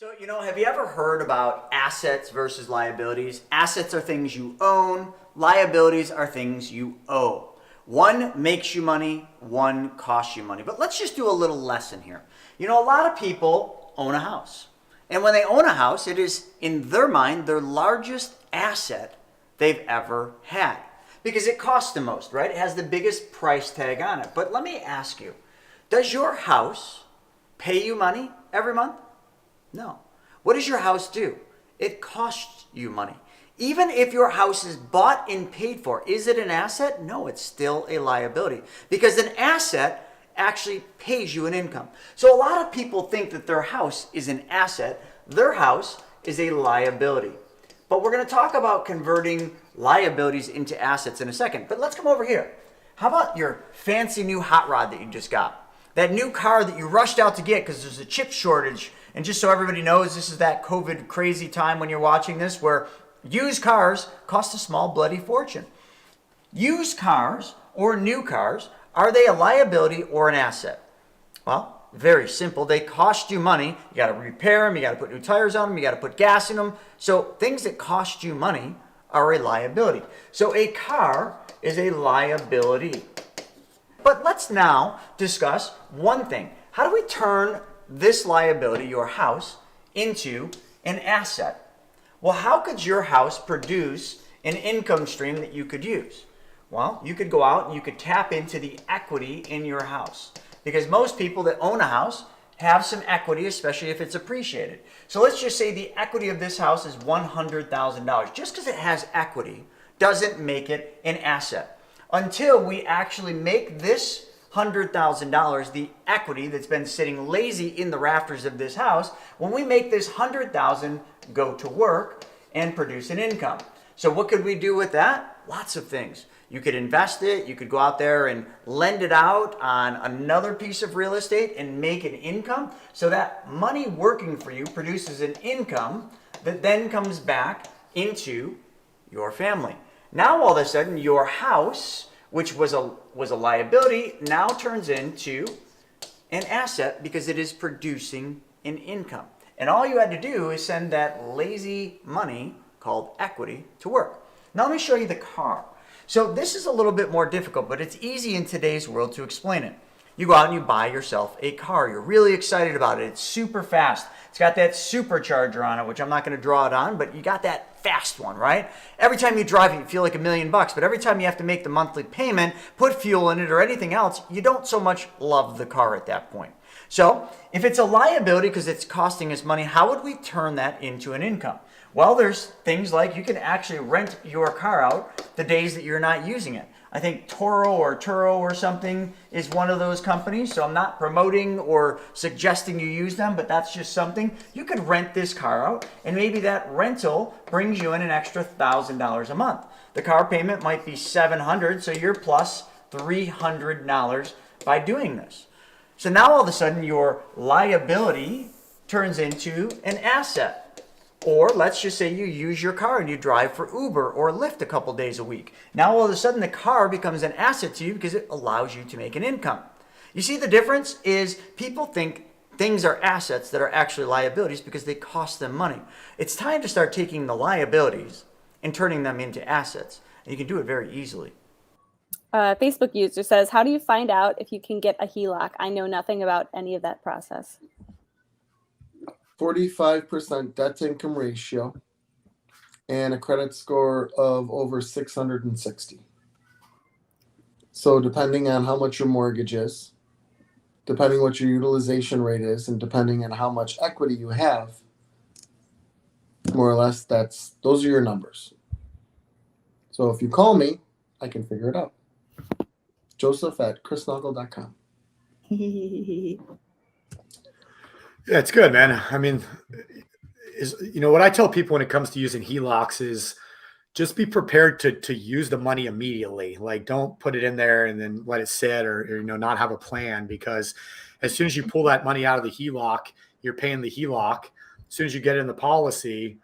So, have you ever heard about assets versus liabilities? Assets are things you own, liabilities are things you owe. One makes you money, one costs you money. But let's just do a little lesson here. A lot of people own a house. And when they own a house, it is, in their mind, their largest asset they've ever had. Because it costs the most, right? It has the biggest price tag on it. But let me ask you, does your house pay you money every month? No. What does your house do? It costs you money. Even if your house is bought and paid for, is it an asset? No, it's still a liability because an asset actually pays you an income. So a lot of people think that their house is an asset. Their house is a liability. But we're going to talk about converting liabilities into assets in a second. But let's come over here. How about your fancy new hot rod that you just got? That new car that you rushed out to get because there's a chip shortage. And just so everybody knows, this is that COVID crazy time when you're watching this where used cars cost a small bloody fortune. Used cars or new cars, are they a liability or an asset? Well, very simple. They cost you money. You got to repair them. You got to put new tires on them. You got to put gas in them. So things that cost you money are a liability. So a car is a liability. But let's now discuss one thing. How do we turn this liability, your house, into an asset? Well, how could your house produce an income stream that you could use? Well, you could go out and you could tap into the equity in your house because most people that own a house have some equity, especially if it's appreciated. So let's just say the equity of this house is $100,000. Just because it has equity doesn't make it an asset until we actually make this $100,000, the equity that's been sitting lazy in the rafters of this house, when we make this $100,000 go to work and produce an income. So what could we do with that? Lots of things. You could invest it, you could go out there and lend it out on another piece of real estate and make an income. So that money working for you produces an income that then comes back into your family. Now all of a sudden your house, which was a liability, now turns into an asset because it is producing an income. And all you had to do is send that lazy money called equity to work. Now let me show you the car. So this is a little bit more difficult, but it's easy in today's world to explain it. You go out and you buy yourself a car. You're really excited about it. It's super fast. It's got that supercharger on it, which I'm not going to draw it on, but you got that fast one, right? Every time you drive it, you feel like $1 million, but every time you have to make the monthly payment, put fuel in it or anything else, you don't so much love the car at that point. So if it's a liability because it's costing us money, how would we turn that into an income? Well, there's things like you can actually rent your car out the days that you're not using it. I think Turo or something is one of those companies. So I'm not promoting or suggesting you use them, but that's just something. You could rent this car out and maybe that rental brings you in an extra $1,000 a month. The car payment might be $700, so you're plus $300 by doing this. So now all of a sudden your liability turns into an asset. Or let's just say you use your car and you drive for Uber or Lyft a couple days a week. Now all of a sudden the car becomes an asset to you because it allows you to make an income. You see the difference is people think things are assets that are actually liabilities because they cost them money. It's time to start taking the liabilities and turning them into assets. And you can do it very easily. Facebook user says, how do you find out if you can get a HELOC? I know nothing about any of that process. 45% debt to income ratio and a credit score of over 660. So depending on how much your mortgage is, depending what your utilization rate is, and depending on how much equity you have, more or less, those are your numbers. So if you call me, I can figure it out. Joseph@chrisnaugle.com. Yeah, it's good, man. I mean, what I tell people when it comes to using HELOCs is just be prepared to use the money immediately. Like, don't put it in there and then let it sit or not have a plan, because as soon as you pull that money out of the HELOC, you're paying the HELOC. As soon as you get it in the policy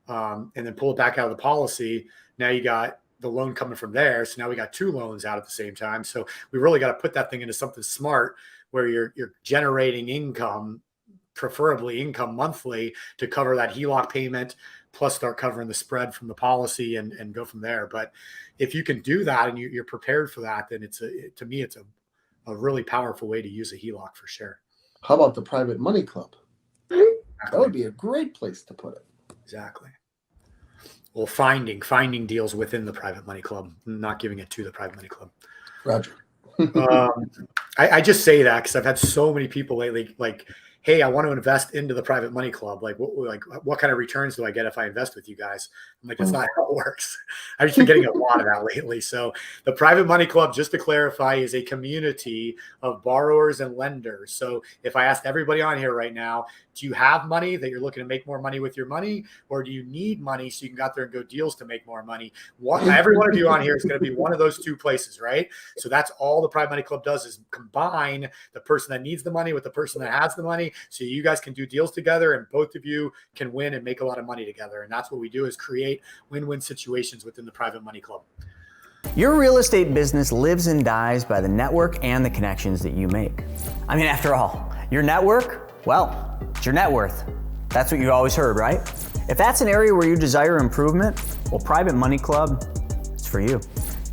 and then pull it back out of the policy, now you got the loan coming from there. So now we got two loans out at the same time. So we really got to put that thing into something smart where you're generating income preferably income monthly to cover that HELOC payment, plus start covering the spread from the policy and go from there. But if you can do that and you're prepared for that, then to me, it's a really powerful way to use a HELOC for sure. How about the private money club? That would be a great place to put it. Exactly. Well, finding deals within the private money club, not giving it to the private money club. Roger. I just say that because I've had so many people lately, like, hey, I want to invest into the private money club. Like, what kind of returns do I get if I invest with you guys? I'm like, that's not how it works. I've just been getting a lot of that lately. So the private money club, just to clarify, is a community of borrowers and lenders. So if I asked everybody on here right now, do you have money that you're looking to make more money with your money, or do you need money so you can go out there and go deals to make more money? Every one of you on here is going to be one of those two places, right? So that's all the private money club does, is combine the person that needs the money with the person that has the money, so you guys can do deals together and both of you can win and make a lot of money together. And that's what we do, is create win-win situations within the private money club. Your real estate business lives and dies by the network and the connections that you make. I mean, after all, your network, well, it's your net worth. That's what you always heard, right? If that's an area where you desire improvement, well, Private Money Club, it's for you.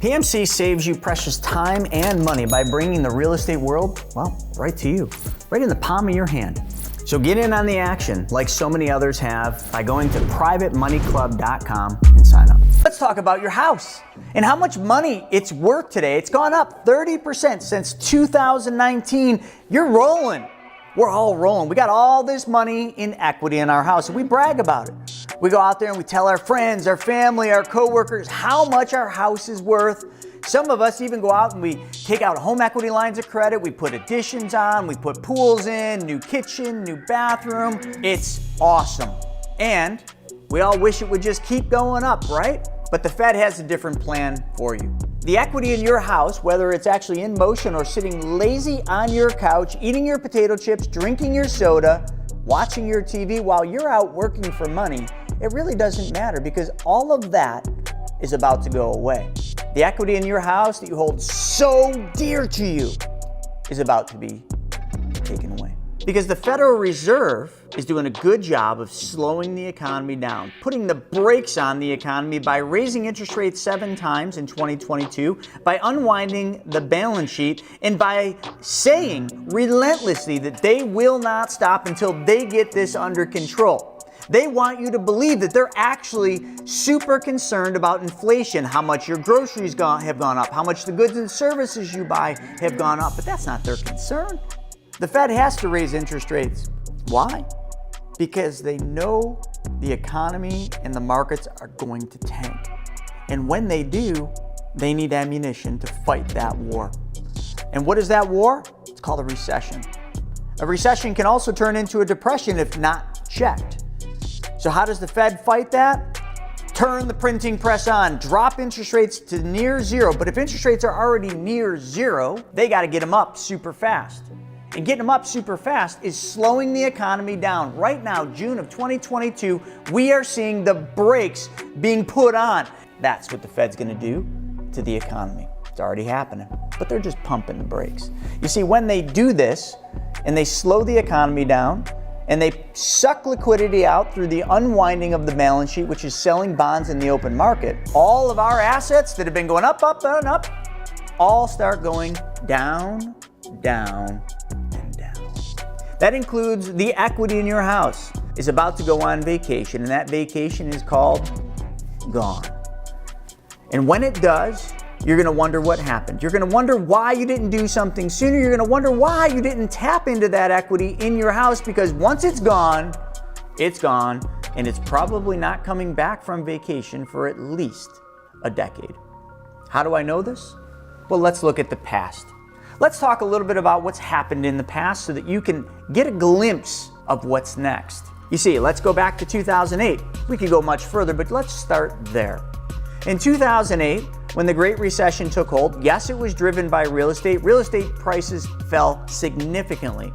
PMC saves you precious time and money by bringing the real estate world, well, right to you, right in the palm of your hand. So get in on the action, like so many others have, by going to privatemoneyclub.com and sign up. Let's talk about your house and how much money it's worth today. It's gone up 30% since 2019. You're rolling. We're all rolling. We got all this money in equity in our house, and we brag about it. We go out there and we tell our friends, our family, our coworkers how much our house is worth. Some of us even go out and we take out home equity lines of credit. We put additions on, we put pools in, new kitchen, new bathroom. It's awesome. And we all wish it would just keep going up, right? But the Fed has a different plan for you. The equity in your house, whether it's actually in motion or sitting lazy on your couch, eating your potato chips, drinking your soda, watching your TV while you're out working for money, it really doesn't matter, because all of that is about to go away. The equity in your house that you hold so dear to you is about to be taken away. Because the Federal Reserve is doing a good job of slowing the economy down, putting the brakes on the economy by raising interest rates 7 times in 2022, by unwinding the balance sheet, and by saying relentlessly that they will not stop until they get this under control. They want you to believe that they're actually super concerned about inflation, how much your groceries have gone up, how much the goods and services you buy have gone up, but that's not their concern. The Fed has to raise interest rates. Why? Because they know the economy and the markets are going to tank. And when they do, they need ammunition to fight that war. And what is that war? It's called a recession. A recession can also turn into a depression if not checked. So how does the Fed fight that? Turn the printing press on, drop interest rates to near zero. But if interest rates are already near zero, they got to get them up super fast. And getting them up super fast is slowing the economy down. Right now, June of 2022, we are seeing the brakes being put on. That's what the Fed's going to do to the economy. It's already happening, but they're just pumping the brakes. You see, when they do this and they slow the economy down and they suck liquidity out through the unwinding of the balance sheet, which is selling bonds in the open market, all of our assets that have been going up, up, and up, all start going down, down, and down. That includes the equity in your house is about to go on vacation, and that vacation is called gone. And when it does, you're going to wonder what happened. You're going to wonder why you didn't do something sooner. You're going to wonder why you didn't tap into that equity in your house, because once it's gone, and it's probably not coming back from vacation for at least a decade. How do I know this? Well, let's look at the past. Let's talk a little bit about what's happened in the past so that you can get a glimpse of what's next. You see, let's go back to 2008. We could go much further, but let's start there. In 2008, when the Great Recession took hold, yes, it was driven by real estate. Real estate prices fell significantly.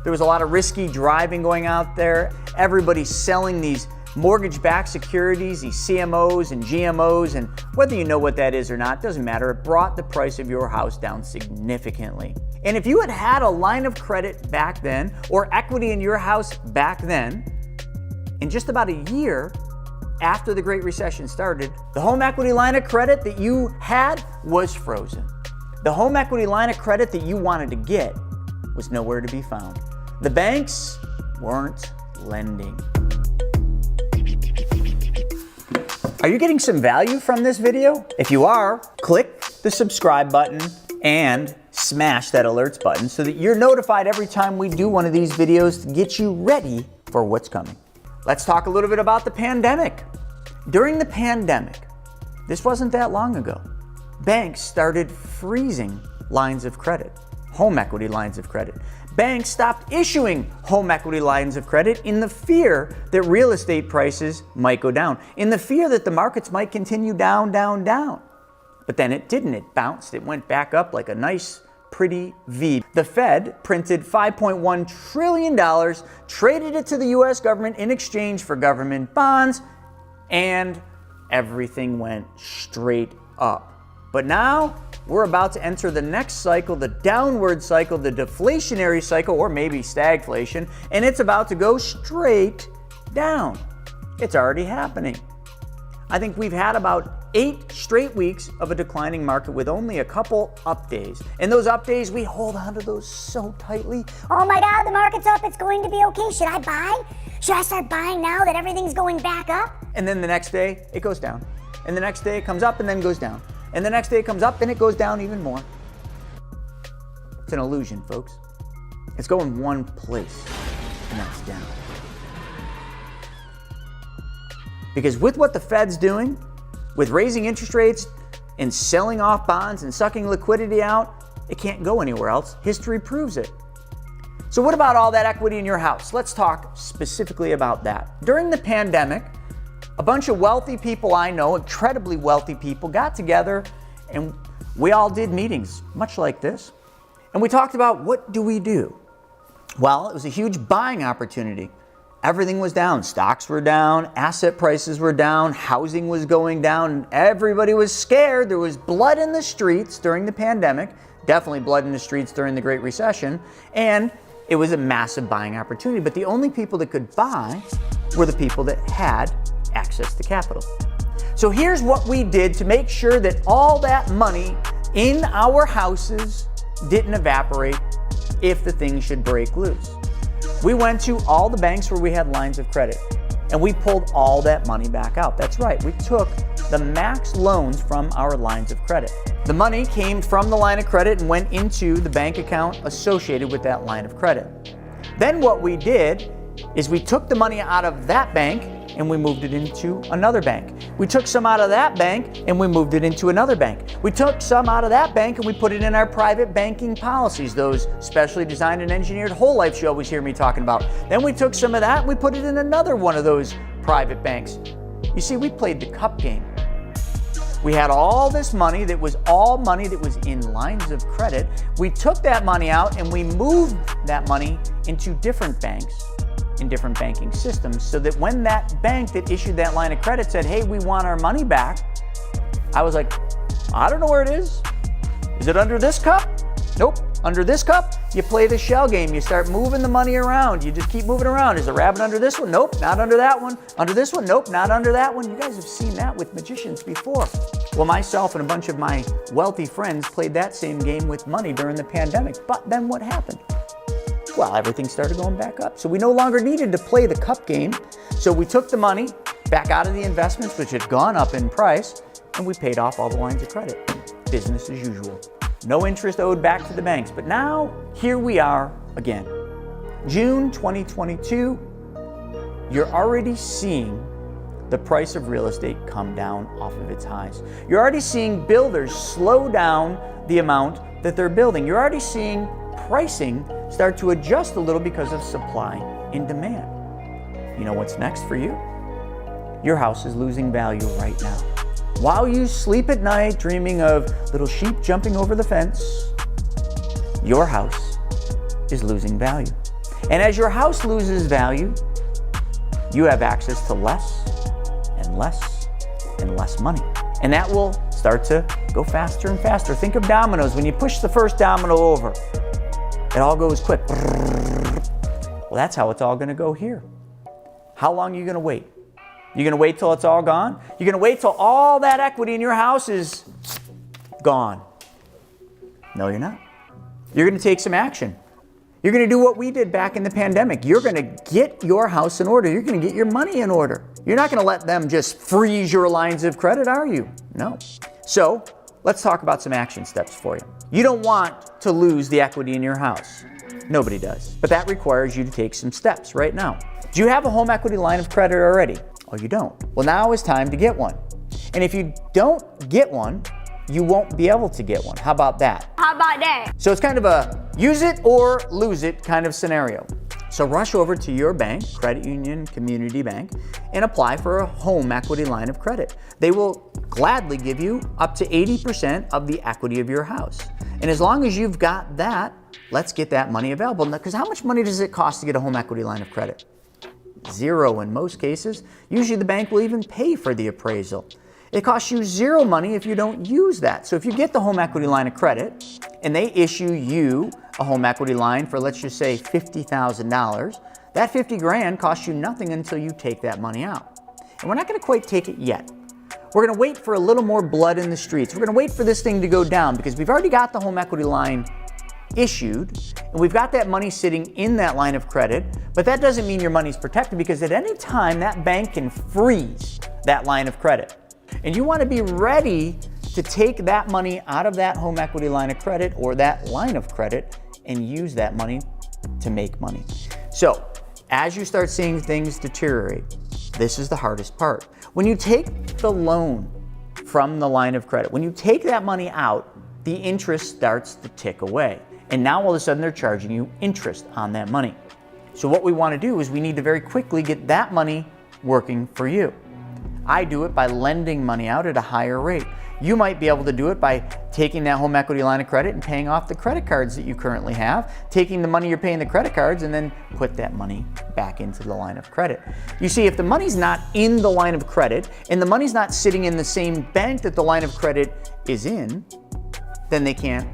There was a lot of risky driving going out there. Everybody's selling these mortgage-backed securities, these CMOs and GMOs, and whether you know what that is or not, doesn't matter. It brought the price of your house down significantly. And if you had had a line of credit back then, or equity in your house back then, in just about a year after the Great Recession started, the home equity line of credit that you had was frozen. The home equity line of credit that you wanted to get was nowhere to be found. The banks weren't lending. Are you getting some value from this video? If you are, click the subscribe button and smash that alerts button so that you're notified every time we do one of these videos to get you ready for what's coming. Let's talk a little bit about the pandemic. During the pandemic, this wasn't that long ago, banks started freezing lines of credit, home equity lines of credit. Banks stopped issuing home equity lines of credit in the fear that real estate prices might go down, in the fear that the markets might continue down, down, down. But then it didn't. It bounced. It went back up like a nice, pretty V. The Fed printed $5.1 trillion, traded it to the US government in exchange for government bonds, and everything went straight up. But now we're about to enter the next cycle, the downward cycle, the deflationary cycle, or maybe stagflation, and it's about to go straight down. It's already happening. I think we've had about 8 straight weeks of a declining market with only a couple up days. And those up days, we hold on to those so tightly. Oh my God, the market's up, it's going to be okay. Should I buy? Should I start buying now that everything's going back up? And then the next day, it goes down. And the next day, it comes up and then goes down. And the next day, it comes up and it goes down even more. It's an illusion, folks. It's going one place, and that's down. Because with what the Fed's doing, with raising interest rates and selling off bonds and sucking liquidity out, it can't go anywhere else. History proves it. So what about all that equity in your house? Let's talk specifically about that. During the pandemic, a bunch of wealthy people I know, incredibly wealthy people, got together and we all did meetings, much like this. And we talked about what do we do? Well, it was a huge buying opportunity. Everything was down. Stocks were down, asset prices were down, housing was going down, everybody was scared. There was blood in the streets during the pandemic, definitely blood in the streets during the Great Recession, and it was a massive buying opportunity. But the only people that could buy were the people that had access to capital. So here's what we did to make sure that all that money in our houses didn't evaporate if the thing should break loose. We went to all the banks where we had lines of credit and we pulled all that money back out. That's right, we took the max loans from our lines of credit. The money came from the line of credit and went into the bank account associated with that line of credit. Then what we did is we took the money out of that bank and we moved it into another bank. We took some out of that bank and we moved it into another bank. We took some out of that bank and we put it in our private banking policies, those specially designed and engineered whole life you always hear me talking about. Then we took some of that and we put it in another one of those private banks. You see, we played the cup game. We had all this money that was all money that was in lines of credit. We took that money out and we moved that money into different banks in different banking systems so that when that bank that issued that line of credit said, hey, we want our money back, I was like, I don't know where it is. Is it under this cup? Nope. Under this cup, you play the shell game. You start moving the money around. You just keep moving around. Is the rabbit under this one? Nope, not under that one. Under this one? Nope, not under that one. You guys have seen that with magicians before. Well, myself and a bunch of my wealthy friends played that same game with money during the pandemic. But then what happened? Well, everything started going back up. So we no longer needed to play the cup game. So we took the money back out of the investments, which had gone up in price, and we paid off all the lines of credit. Business as usual. No interest owed back to the banks. But now, here we are again. June 2022, you're already seeing the price of real estate come down off of its highs. You're already seeing builders slow down the amount that they're building. You're already seeing pricing start to adjust a little because of supply and demand. You know what's next for you? Your house is losing value right now. While you sleep at night dreaming of little sheep jumping over the fence, your house is losing value. And as your house loses value, you have access to less and less and less money. And that will start to go faster and faster. Think of dominoes. When you push the first domino over, it all goes quick. Well, that's how it's all going to go here. How long are you going to wait? You're going to wait till it's all gone? You're going to wait till all that equity in your house is gone? No, you're not. You're going to take some action. You're going to do what we did back in the pandemic. You're going to get your house in order. You're going to get your money in order. You're not going to let them just freeze your lines of credit, are you? No. So let's talk about some action steps for you. You don't want to lose the equity in your house. Nobody does. But that requires you to take some steps right now. Do you have a home equity line of credit already? Oh, you don't. Well, now is time to get one. And if you don't get one, you won't be able to get one. How about that? How about that? So it's kind of a use it or lose it kind of scenario. So rush over to your bank, credit union, community bank, and apply for a home equity line of credit. They will gladly give you up to 80% of the equity of your house. And as long as you've got that, let's get that money available. Because how much money does it cost to get a home equity line of credit? Zero in most cases. Usually the bank will even pay for the appraisal. It costs you zero money if you don't use that. So if you get the home equity line of credit and they issue you a home equity line for, let's just say, $50,000, that 50 grand costs you nothing until you take that money out. And we're not going to quite take it yet. We're going to wait for a little more blood in the streets. We're going to wait for this thing to go down because we've already got the home equity line issued and we've got that money sitting in that line of credit, but that doesn't mean your money's protected because at any time that bank can freeze that line of credit. And you want to be ready to take that money out of that home equity line of credit or that line of credit and use that money to make money. So as you start seeing things deteriorate, this is the hardest part. When you take the loan from the line of credit, when you take that money out, the interest starts to tick away. And now all of a sudden they're charging you interest on that money. So what we want to do is we need to very quickly get that money working for you. I do it by lending money out at a higher rate. You might be able to do it by taking that home equity line of credit and paying off the credit cards that you currently have, taking the money you're paying the credit cards and then put that money back into the line of credit. You see, if the money's not in the line of credit and the money's not sitting in the same bank that the line of credit is in, then they can't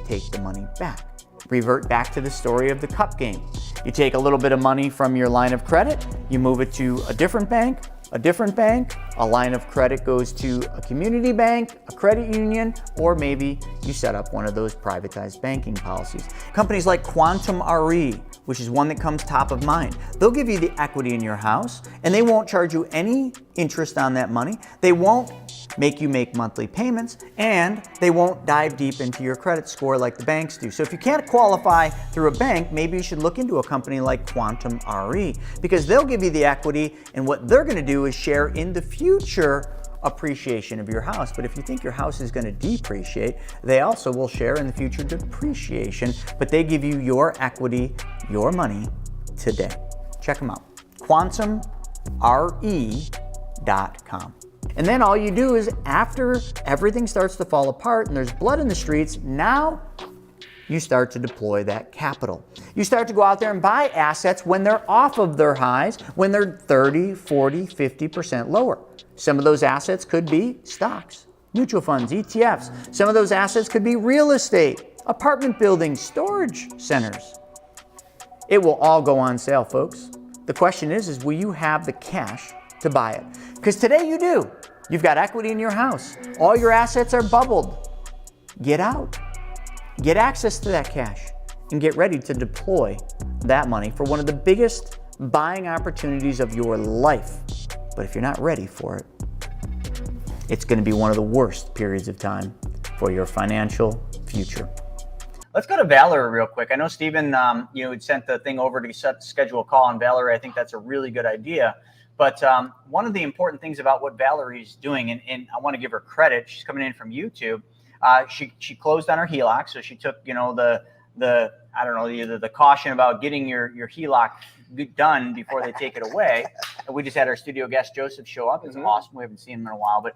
take the money back. Revert back to the story of the cup game. You take a little bit of money from your line of credit, you move it to a different bank, a line of credit goes to a community bank, a credit union, or maybe you set up one of those privatized banking policies. Companies like Quantum RE, which is one that comes top of mind, they'll give you the equity in your house and they won't charge you any interest on that money. They won't make you make monthly payments and they won't dive deep into your credit score like the banks do. So if you can't qualify through a bank, maybe you should look into a company like Quantum RE because they'll give you the equity and what they're going to do is share in the future appreciation of your house. But if you think your house is going to depreciate, they also will share in the future depreciation, but they give you your equity, your money today. Check them out. QuantumRE.com. And then all you do is after everything starts to fall apart and there's blood in the streets, now you start to deploy that capital. You start to go out there and buy assets when they're off of their highs, when they're 30, 40, 50% lower. Some of those assets could be stocks, mutual funds, ETFs. Some of those assets could be real estate, apartment buildings, storage centers. It will all go on sale, folks. The question is will you have the cash to buy it? Because today you do. You've got equity in your house. All your assets are bubbled. Get out. Get access to that cash and get ready to deploy that money for one of the biggest buying opportunities of your life. But if you're not ready for it, it's going to be one of the worst periods of time for your financial future. Let's go to Valerie real quick. I know Stephen, had sent the thing over to schedule a call on Valerie. I think that's a really good idea. But one of the important things about what Valerie's doing, and I want to give her credit, she's coming in from YouTube. She closed on her HELOC, so she took either the caution about getting your HELOC done before they take it away. And we just had our studio guest Joseph show up. It's awesome. We haven't seen him in a while, but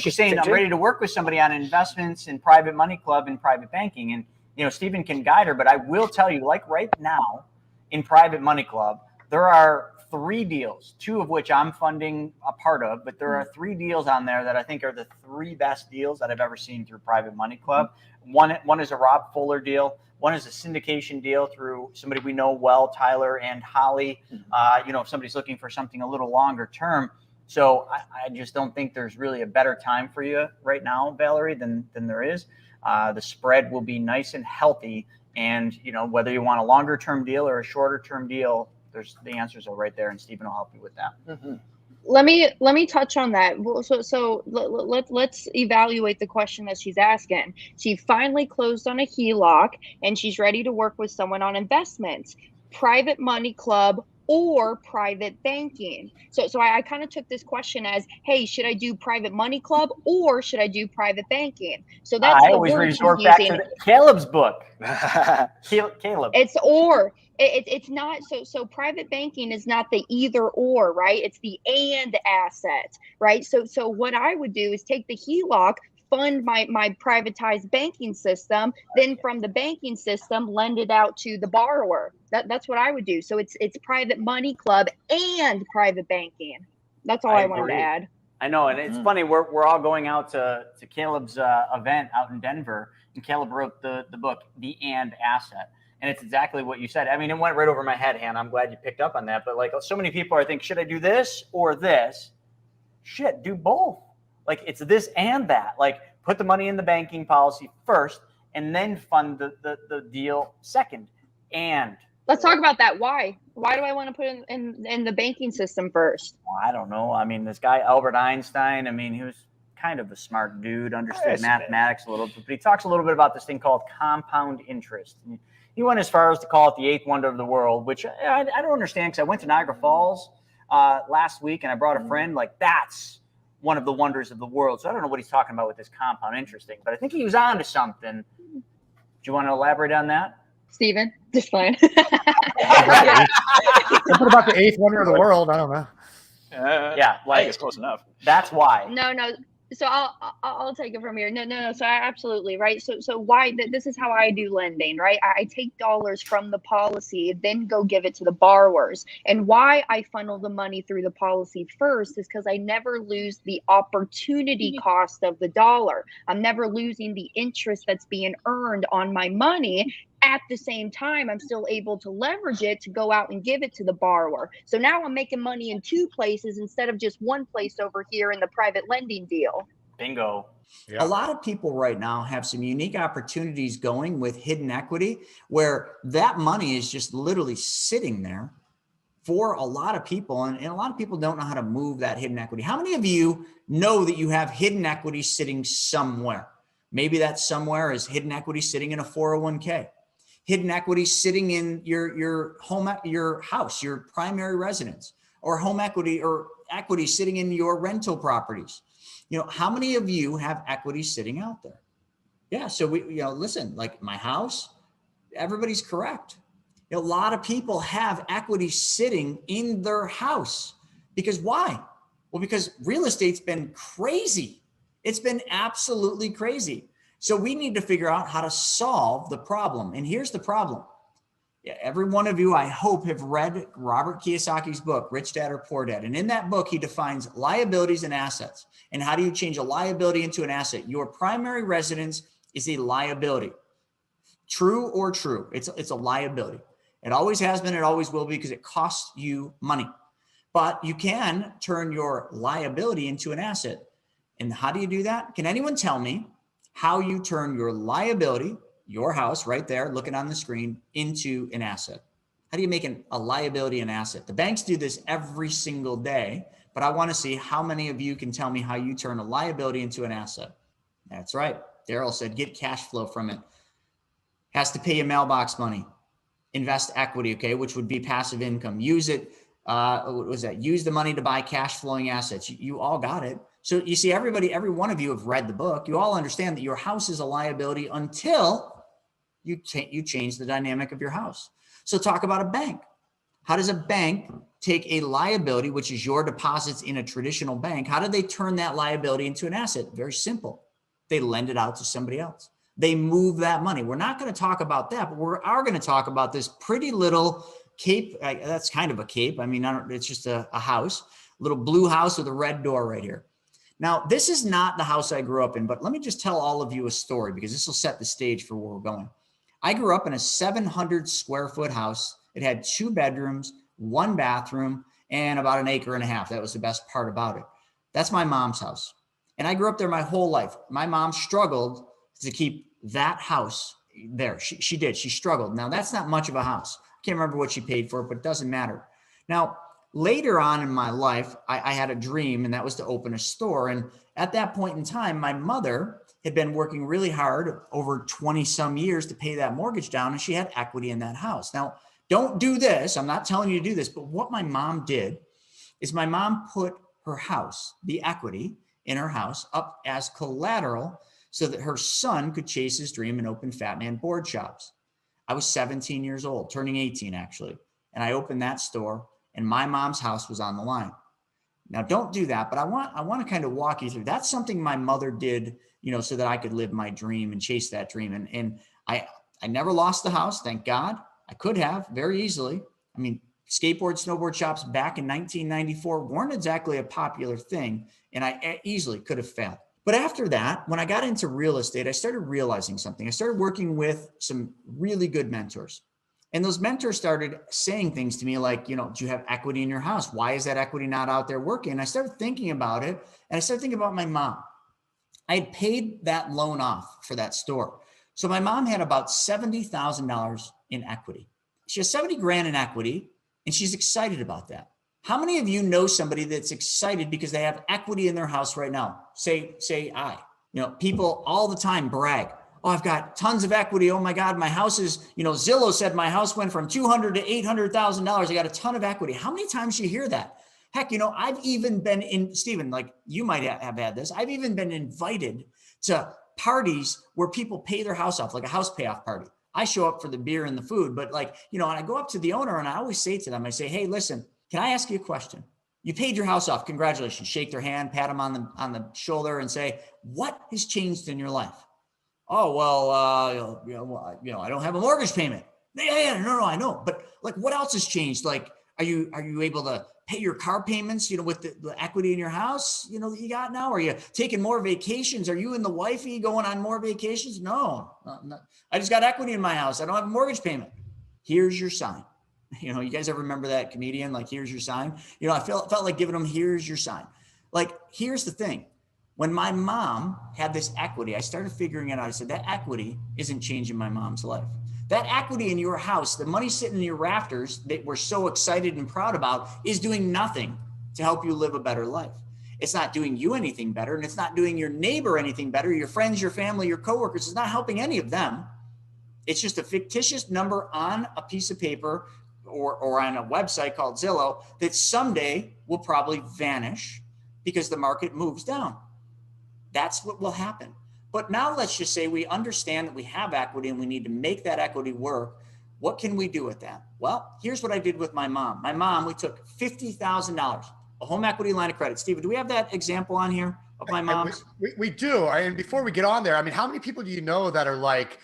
she's saying I'm ready to work with somebody on investments in private money club and private banking, and Stephen can guide her. But I will tell you, like right now in private money club, there are 3 deals, 2 of which I'm funding a part of, but there are 3 deals on there that I think are the 3 best deals that I've ever seen through Private Money Club. One is a Rob Fuller deal. One is a syndication deal through somebody we know well, Tyler and Holly. If somebody's looking for something a little longer term. So I just don't think there's really a better time for you right now, Valerie, than there is. The spread will be nice and healthy. And, whether you want a longer term deal or a shorter term deal, the answers are right there, and Stephen will help you with that. Mm-hmm. Let me touch on that. So let's evaluate the question that she's asking. She finally closed on a HELOC and she's ready to work with someone on investments, Private Money Club or private banking. So I kind of took this question as, hey, should I do Private Money Club or should I do private banking? So that's I always resort back to Caleb's book. Caleb. It's or. It's not so private banking is not the either or, right? It's the and asset, right? So what I would do is take the HELOC, fund my privatized banking system, then from the banking system lend it out to the borrower. That's what I would do. So it's Private Money Club and private banking. That's all I wanted to add. I know, and it's funny. We're all going out to Caleb's event out in Denver, and Caleb wrote the book, The And Asset. And it's exactly what you said. I mean, it went right over my head, Hannah. I'm glad you picked up on that. But like so many people are thinking, should I do this or this? Shit, do both. Like it's this and that. Like put the money in the banking policy first and then fund the deal second. And let's talk about that. Why? Why do I want to put it in the banking system first? Well, I don't know. I mean, this guy, Albert Einstein, he was kind of a smart dude, understood mathematics a little bit, but he talks a little bit about this thing called compound interest. He went as far as to call it the 8th wonder of the world, which I don't understand because I went to Niagara Falls last week and I brought a friend. Like, that's one of the wonders of the world. So I don't know what he's talking about with this compound interest thing, but I think he was on to something. Do you want to elaborate on that? Steven, just fine. Something about the 8th wonder of the world. I don't know. Yeah, I think it's close enough. That's why. No. So I'll take it from here. No. So absolutely, right. So why this is how I do lending, right? I take dollars from the policy, then go give it to the borrowers. And why I funnel the money through the policy first is because I never lose the opportunity cost of the dollar. I'm never losing the interest that's being earned on my money. At the same time, I'm still able to leverage it to go out and give it to the borrower. So now I'm making money in 2 places instead of just one place over here in the private lending deal. Bingo. Yeah. A lot of people right now have some unique opportunities going with hidden equity where that money is just literally sitting there for a lot of people. And a lot of people don't know how to move that hidden equity. How many of you know that you have hidden equity sitting somewhere? Maybe that somewhere is hidden equity sitting in a 401k. Hidden equity sitting in your home, your house, your primary residence, or home equity or equity sitting in your rental properties. How many of you have equity sitting out there? Yeah. So listen, like my house, everybody's correct. A lot of people have equity sitting in their house because why? Well, because real estate's been crazy. It's been absolutely crazy. So we need to figure out how to solve the problem. And here's the problem. Yeah, every one of you, I hope, have read Robert Kiyosaki's book, Rich Dad or Poor Dad. And in that book, he defines liabilities and assets. And how do you change a liability into an asset? Your primary residence is a liability. True or true? It's a liability. It always has been, it always will be because it costs you money. But you can turn your liability into an asset. And how do you do that? Can anyone tell me how you turn your liability, your house right there, looking on the screen, into an asset? How do you make a liability an asset? The banks do this every single day, but I want to see how many of you can tell me how you turn a liability into an asset. That's right. Daryl said, get cash flow from it. Has to pay your mailbox money. Invest equity, okay, which would be passive income. Use it. What was that? Use the money to buy cash flowing assets. You all got it. So you see, every one of you have read the book. You all understand that your house is a liability until you change the dynamic of your house. So talk about a bank. How does a bank take a liability, which is your deposits in a traditional bank? How do they turn that liability into an asset? Very simple. They lend it out to somebody else. They move that money. We're not going to talk about that, but we are going to talk about this pretty little cape. That's kind of a cape. I mean, it's just a house, a little blue house with a red door right here. Now, this is not the house I grew up in, but let me just tell all of you a story because this will set the stage for where we're going. I grew up in a 700 square foot house. It had 2 bedrooms, 1 bathroom, and about 1.5 acres. That was the best part about it. That's my mom's house. And I grew up there my whole life. My mom struggled to keep that house there. She did. She struggled. Now, that's not much of a house. I can't remember what she paid for it, but it doesn't matter. Now, later on in my life, I had a dream, and that was to open a store. And at that point in time, my mother had been working really hard over 20 some years to pay that mortgage down, and she had equity in that house. Now, don't do this. I'm not telling you to do this, but what my mom did is my mom put her house, the equity in her house, up as collateral so that her son could chase his dream and open Fat Man board shops. I was 17 years old, turning 18 actually, and I opened that store, and my mom's house was on the line. Now, don't do that, but I want to kind of walk you through. That's something my mother did, so that I could live my dream and chase that dream. And I never lost the house, thank God. I could have very easily. I mean, snowboard shops back in 1994 weren't exactly a popular thing, and I easily could have failed. But after that, when I got into real estate, I started realizing something. I started working with some really good mentors. And those mentors started saying things to me like, do you have equity in your house? Why is that equity not out there working? And I started thinking about it, and I started thinking about my mom. I had paid that loan off for that store. So my mom had about $70,000 in equity. She has 70 grand in equity, and she's excited about that. How many of you know somebody that's excited because they have equity in their house right now? Say I. People all the time brag. Oh, I've got tons of equity. Oh my God, my house is, Zillow said my house went from $200,000 to $800,000. I got a ton of equity. How many times you hear that? Heck, I've even been in, Stephen, like you might have had this. I've even been invited to parties where people pay their house off, like a house payoff party. I show up for the beer and the food, but and I go up to the owner and I always say to them, I say, hey, listen, can I ask you a question? You paid your house off. Congratulations. Shake their hand, pat them on the shoulder and say, what has changed in your life? Oh, well, I don't have a mortgage payment. Yeah, no, I know. But what else has changed? Are you able to pay your car payments, with the equity in your house, that you got now? Are you taking more vacations? Are you and the wifey going on more vacations? No, I just got equity in my house. I don't have a mortgage payment. Here's your sign. You guys ever remember that comedian? Here's your sign. I felt like giving them, here's your sign. Here's the thing. When my mom had this equity, I started figuring it out. I said, that equity isn't changing my mom's life. That equity in your house, the money sitting in your rafters that we're so excited and proud about, is doing nothing to help you live a better life. It's not doing you anything better, and it's not doing your neighbor anything better, your friends, your family, your coworkers. It's not helping any of them. It's just a fictitious number on a piece of paper or on a website called Zillow that someday will probably vanish because the market moves down. That's what will happen. But now let's just say we understand that we have equity and we need to make that equity work. What can we do with that? Well, here's what I did with my mom. My mom, we took $50,000, a home equity line of credit. Steven, do we have that example on here of my mom's? We do. And before we get on there, how many people do you know that are like,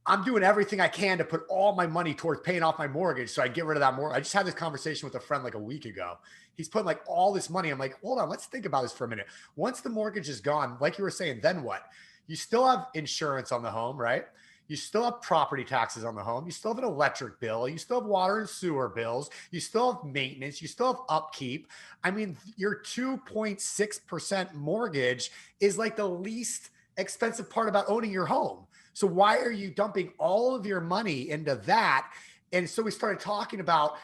I'm doing everything I can to put all my money towards paying off my mortgage so I get rid of that mortgage? I just had this conversation with a friend a week ago. He's putting all this money. I'm like, hold on, let's think about this for a minute. Once the mortgage is gone, like you were saying, then what? You still have insurance on the home, right? You still have property taxes on the home. You still have an electric bill. You still have water and sewer bills. You still have maintenance. You still have upkeep. Your 2.6% mortgage is the least expensive part about owning your home. So why are you dumping all of your money into that? And so we started talking about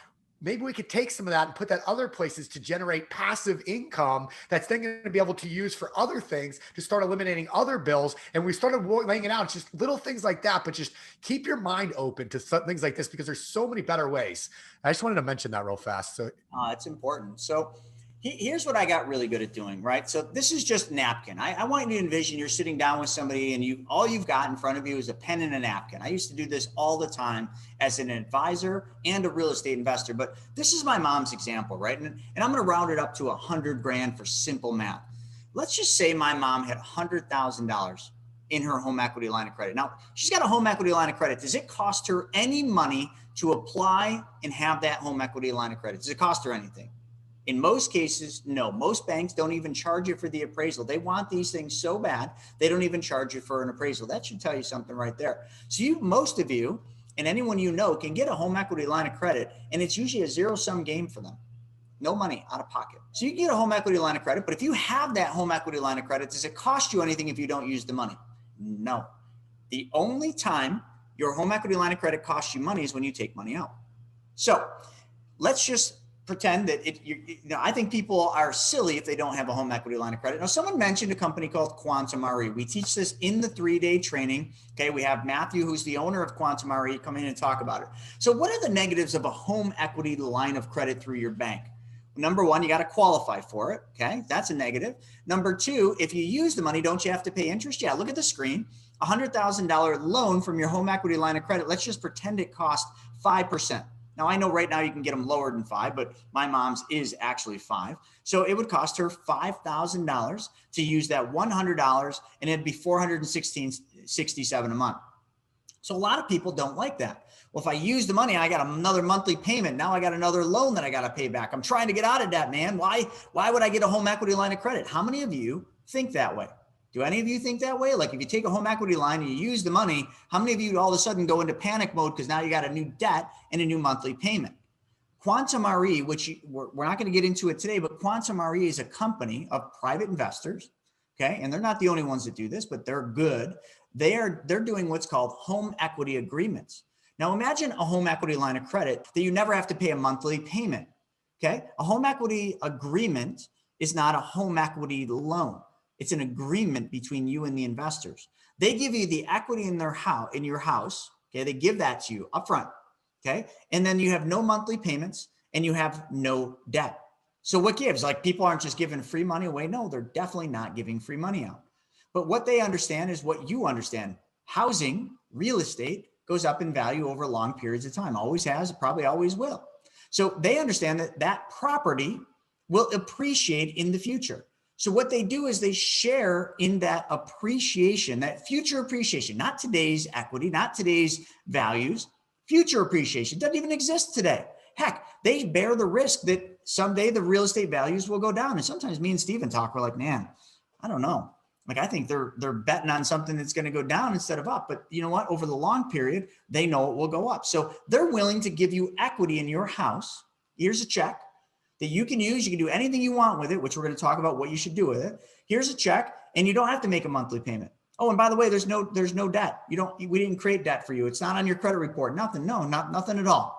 maybe we could take some of that and put that other places to generate passive income that's then going to be able to use for other things to start eliminating other bills. And we started laying it out, just little things like that, but just keep your mind open to things like this because there's so many better ways. I just wanted to mention that real fast. So it's important. So here's what I got really good at doing, right? So this is just napkin. I want you to envision you're sitting down with somebody and all you've got in front of you is a pen and a napkin. I used to do this all the time as an advisor and a real estate investor, but this is my mom's example, right? And I'm going to round it up to 100 grand for simple math. Let's just say my mom had $100,000 in her home equity line of credit. Now, she's got a home equity line of credit. Does it cost her any money to apply and have that home equity line of credit? Does it cost her anything? In most cases, no. Most banks don't even charge you for the appraisal. They want these things so bad, they don't even charge you for an appraisal. That should tell you something right there. So most of you and anyone you know can get a home equity line of credit, and it's usually a zero-sum game for them. No money out of pocket. So you can get a home equity line of credit, but if you have that home equity line of credit, does it cost you anything if you don't use the money? No. The only time your home equity line of credit costs you money is when you take money out. So let's just pretend that I think people are silly if they don't have a home equity line of credit. Now, someone mentioned a company called Quantum RE. We teach this in the 3-day training. Okay, we have Matthew, who's the owner of Quantum RE, come in and talk about it. So what are the negatives of a home equity line of credit through your bank? Number one, you got to qualify for it. Okay, that's a negative. Number two, if you use the money, don't you have to pay interest? Yeah, look at the screen. $100,000 loan from your home equity line of credit. Let's just pretend it costs 5%. Now, I know right now you can get them lower than 5, but my mom's is actually 5. So it would cost her $5,000 to use that $100, and it'd be $416.67 a month. So a lot of people don't like that. Well, if I use the money, I got another monthly payment. Now I got another loan that I got to pay back. I'm trying to get out of debt, man. Why would I get a home equity line of credit? How many of you think that way? Do any of you think that way? Like if you take a home equity line and you use the money, how many of you all of a sudden go into panic mode because now you got a new debt and a new monthly payment? Quantum RE, which we're not going to get into it today, but Quantum RE is a company of private investors. Okay. And they're not the only ones that do this, but they're good. They're doing what's called home equity agreements. Now imagine a home equity line of credit that you never have to pay a monthly payment. Okay. A home equity agreement is not a home equity loan. It's an agreement between you and the investors. They give you the equity in your house. Okay. They give that to you up front. Okay. And then you have no monthly payments and you have no debt. So what gives? Like people aren't just giving free money away. No, they're definitely not giving free money out. But what they understand is what you understand. Housing, real estate goes up in value over long periods of time. Always has, probably always will. So they understand that that property will appreciate in the future. So what they do is they share in that appreciation, that future appreciation, not today's equity, not today's values, future appreciation doesn't even exist today. Heck, they bear the risk that someday the real estate values will go down. And sometimes me and Steven talk, we're like, man, I don't know. Like, I think they're betting on something that's going to go down instead of up. But you know what? Over the long period, they know it will go up. So they're willing to give you equity in your house. Here's a check that you can use. You can do anything you want with it, which we're going to talk about what you should do with it. Here's a check, and you don't have to make a monthly payment. Oh, and by the way, there's no debt. We didn't create debt for you. It's not on your credit report. Nothing. No, nothing at all.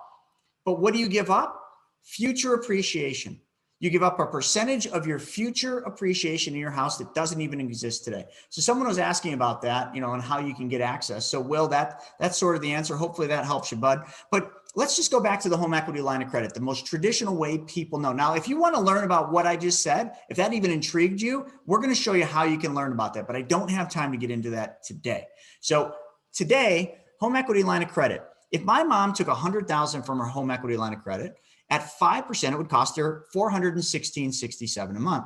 But what do you give up? Future appreciation. You give up a percentage of your future appreciation in your house that doesn't even exist today. So someone was asking about that, and how you can get access. So Will, that's sort of the answer. Hopefully that helps you, bud. But let's just go back to the home equity line of credit, the most traditional way people know. Now, if you want to learn about what I just said, if that even intrigued you, we're going to show you how you can learn about that. But I don't have time to get into that today. So today, home equity line of credit. If my mom took $100,000 from her home equity line of credit, at 5%, it would cost her $416.67 a month.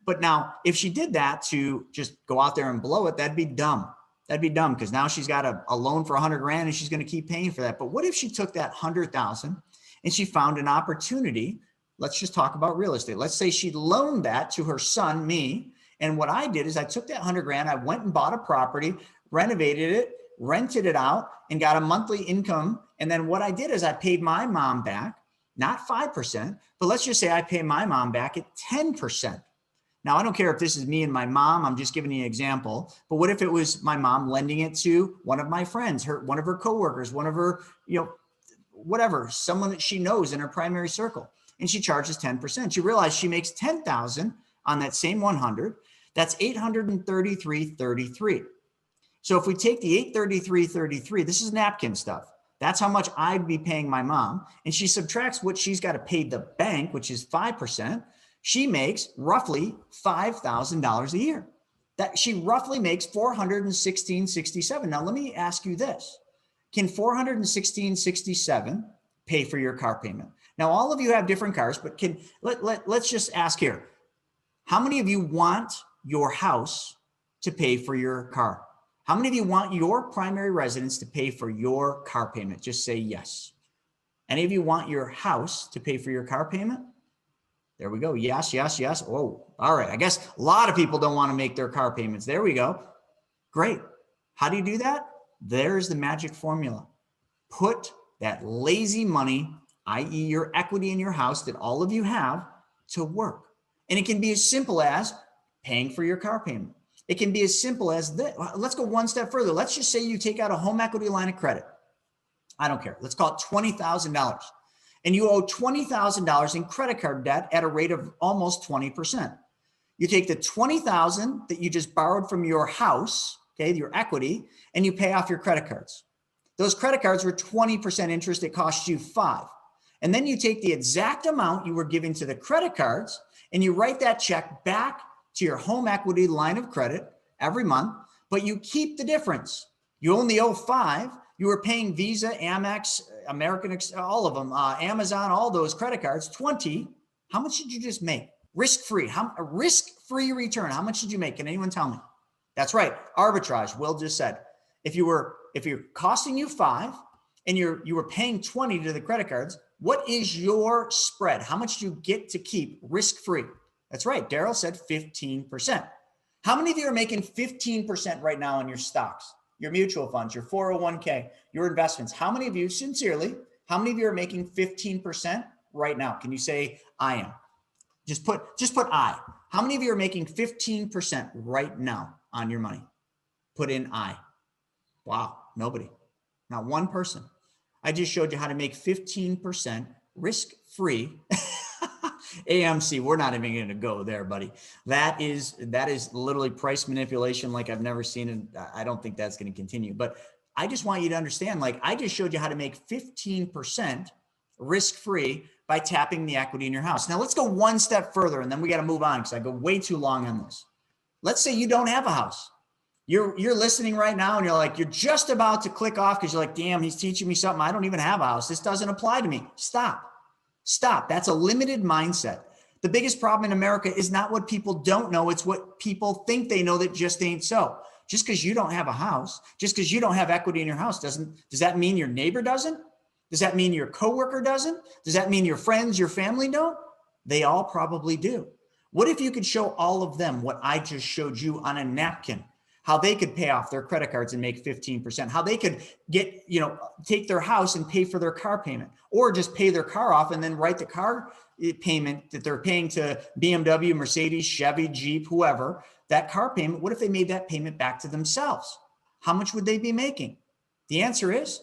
But now, if she did that to just go out there and blow it, that'd be dumb. That'd be dumb because now she's got a loan for $100,000 and she's going to keep paying for that. But what if she took that $100,000 and she found an opportunity? Let's just talk about real estate. Let's say she loaned that to her son, me. And what I did is I took that $100,000, I went and bought a property, renovated it, rented it out, and got a monthly income. And then what I did is I paid my mom back, not 5%, but let's just say I pay my mom back at 10%. Now, I don't care if this is me and my mom, I'm just giving you an example, but what if it was my mom lending it to one of my friends, one of her coworkers, one of her, whatever, someone that she knows in her primary circle, and she charges 10%. You realize she makes $10,000 on that same 100, that's $833.33. So if we take the $833.33, this is napkin stuff. That's how much I'd be paying my mom. And she subtracts what she's got to pay the bank, which is 5%. She makes roughly $5,000 a year. That she roughly makes $416.67. Now, let me ask you this. Can $416.67 pay for your car payment? Now, all of you have different cars, but let's just ask here. How many of you want your house to pay for your car? How many of you want your primary residence to pay for your car payment? Just say yes. Any of you want your house to pay for your car payment? There we go. Yes, yes, yes. Oh, all right. I guess a lot of people don't want to make their car payments. There we go. Great. How do you do that? There's the magic formula. Put that lazy money, i.e. your equity in your house that all of you have, to work. And it can be as simple as paying for your car payment. It can be as simple as this. Let's go one step further. Let's just say you take out a home equity line of credit. I don't care. Let's call it $20,000. And you owe $20,000 in credit card debt at a rate of almost 20%. You take the $20,000 that you just borrowed from your house, okay, your equity, and you pay off your credit cards. Those credit cards were 20% interest. It cost you 5. And then you take the exact amount you were giving to the credit cards and you write that check back to your home equity line of credit every month, but you keep the difference. You only owe 5. You were paying Visa, Amex, American, all of them, Amazon, all those credit cards, 20. How much did you just make? Risk-free, a risk-free return. How much did you make? Can anyone tell me? That's right. Arbitrage. Will just said, if you're costing you 5 and you were paying 20 to the credit cards, what is your spread? How much do you get to keep risk-free? That's right. Daryl said 15%. How many of you are making 15% right now on your stocks, your mutual funds, your 401k, your investments? How many of you, sincerely, how many of you are making 15% right now? Can you say I am? Just put I. How many of you are making 15% right now on your money? Put in I. Wow, nobody. Not one person. I just showed you how to make 15% risk-free. AMC, we're not even going to go there, buddy. That is literally price manipulation like I've never seen, and I don't think that's going to continue. But I just want you to understand, like I just showed you how to make 15% risk-free by tapping the equity in your house. Now let's go one step further, and then we got to move on because I go way too long on this. Let's say you don't have a house. You're listening right now and you're like, you're just about to click off because you're like, damn, he's teaching me something. I don't even have a house. This doesn't apply to me. Stop. That's a limited mindset. The biggest problem in America is not what people don't know. It's what people think they know that just ain't so. Just because you don't have a house, just because you don't have equity in your house, does that mean your neighbor doesn't? Does that mean your coworker doesn't? Does that mean your friends, your family don't? They all probably do. What if you could show all of them what I just showed you on a napkin? How they could pay off their credit cards and make 15%, how they could get, take their house and pay for their car payment, or just pay their car off and then write the car payment that they're paying to BMW, Mercedes, Chevy, Jeep, whoever, that car payment. What if they made that payment back to themselves? How much would they be making? The answer is,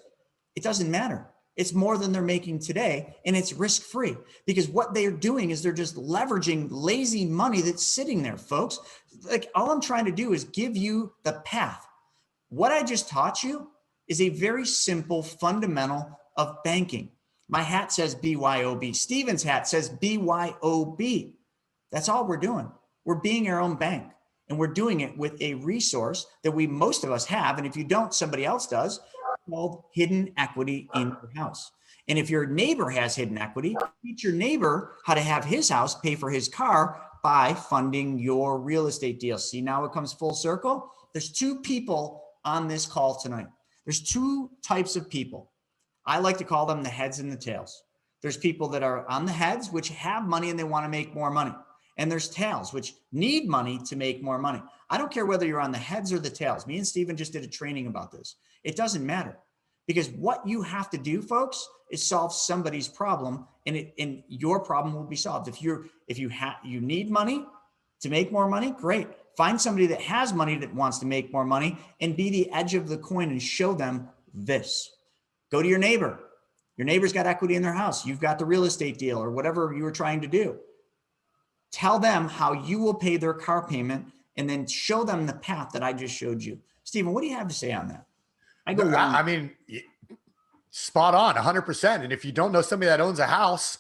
it doesn't matter. It's more than they're making today, and it's risk-free because what they're doing is they're just leveraging lazy money that's sitting there, folks. Like all I'm trying to do is give you the path. What I just taught you is a very simple fundamental of banking. My hat says BYOB. Steven's hat says BYOB. That's all we're doing. We're being our own bank, and we're doing it with a resource that most of us have, and if you don't, somebody else does, called hidden equity in your house. And if your neighbor has hidden equity, teach your neighbor how to have his house pay for his car by funding your real estate deal. See, now it comes full circle. There's 2 people on this call tonight. There's 2 types of people. I like to call them the heads and the tails. There's people that are on the heads, which have money and they want to make more money. And there's tails, which need money to make more money. I don't care whether you're on the heads or the tails. Me and Steven just did a training about this. It doesn't matter because what you have to do, folks, is solve somebody's problem, and your problem will be solved. If you need money to make more money, great. Find somebody that has money that wants to make more money and be the edge of the coin and show them this. Go to your neighbor. Your neighbor's got equity in their house. You've got the real estate deal or whatever you were trying to do. Tell them how you will pay their car payment and then show them the path that I just showed you. Steven, what do you have to say on that? I mean, spot on 100%. And if you don't know somebody that owns a house,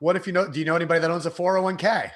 do you know anybody that owns a 401k?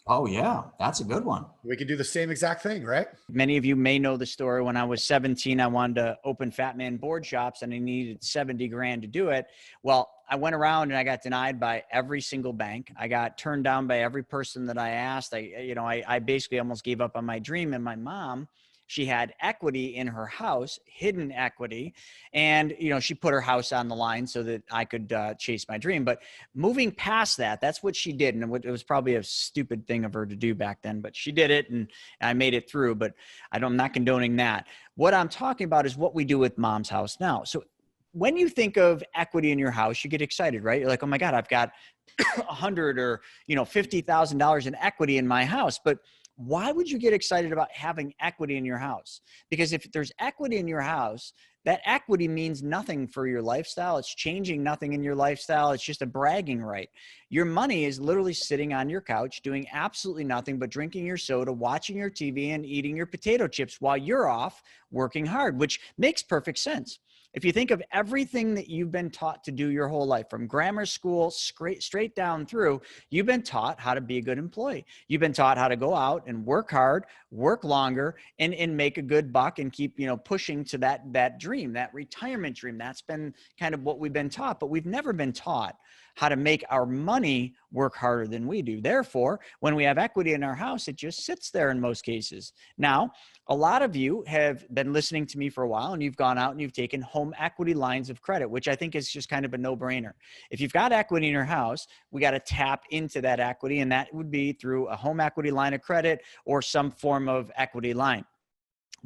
Oh yeah, that's a good one. We could do the same exact thing, right? Many of you may know the story. When I was 17, I wanted to open Fat Man board shops and I needed 70 grand to do it. Well, I went around and I got denied by every single bank. I got turned down by every person that I asked. I basically almost gave up on my dream. And my mom, She had equity in her house, hidden equity. And, you know, she put her house on the line so that I could chase my dream. But moving past that, that's what she did. And it was probably a stupid thing of her to do back then, but she did it and I made it through. But I'm not condoning that. What I'm talking about is what we do with mom's house now. So when you think of equity in your house, you get excited, right? You're like, oh my God, I've got $100,000 or, you know, $50,000 in equity in my house. But why would you get excited about having equity in your house? Because if there's equity in your house, that equity means nothing for your lifestyle. It's changing nothing in your lifestyle. It's just a bragging right. Your money is literally sitting on your couch doing absolutely nothing but drinking your soda, watching your TV, and eating your potato chips while you're off working hard, which makes perfect sense. If you think of everything that you've been taught to do your whole life, from grammar school straight down through, you've been taught how to be a good employee. You've been taught how to go out and work hard, work longer, and make a good buck and keep, you know, pushing to that dream, that retirement dream. That's been kind of what we've been taught, but we've never been taught how to make our money work harder than we do. Therefore, when we have equity in our house, it just sits there in most cases. Now, a lot of you have been listening to me for a while and you've gone out and you've taken home equity lines of credit, which I think is just kind of a no-brainer. If you've got equity in your house, we got to tap into that equity, and that would be through a home equity line of credit or some form of equity line.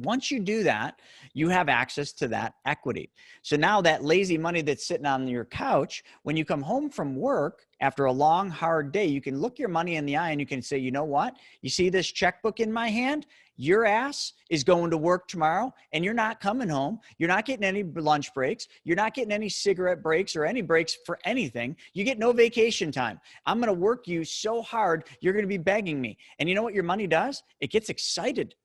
Once you do that, you have access to that equity. So now that lazy money that's sitting on your couch, when you come home from work after a long, hard day, you can look your money in the eye and you can say, you know what? You see this checkbook in my hand? Your ass is going to work tomorrow and you're not coming home. You're not getting any lunch breaks. You're not getting any cigarette breaks or any breaks for anything. You get no vacation time. I'm going to work you so hard, you're going to be begging me. And you know what your money does? It gets excited.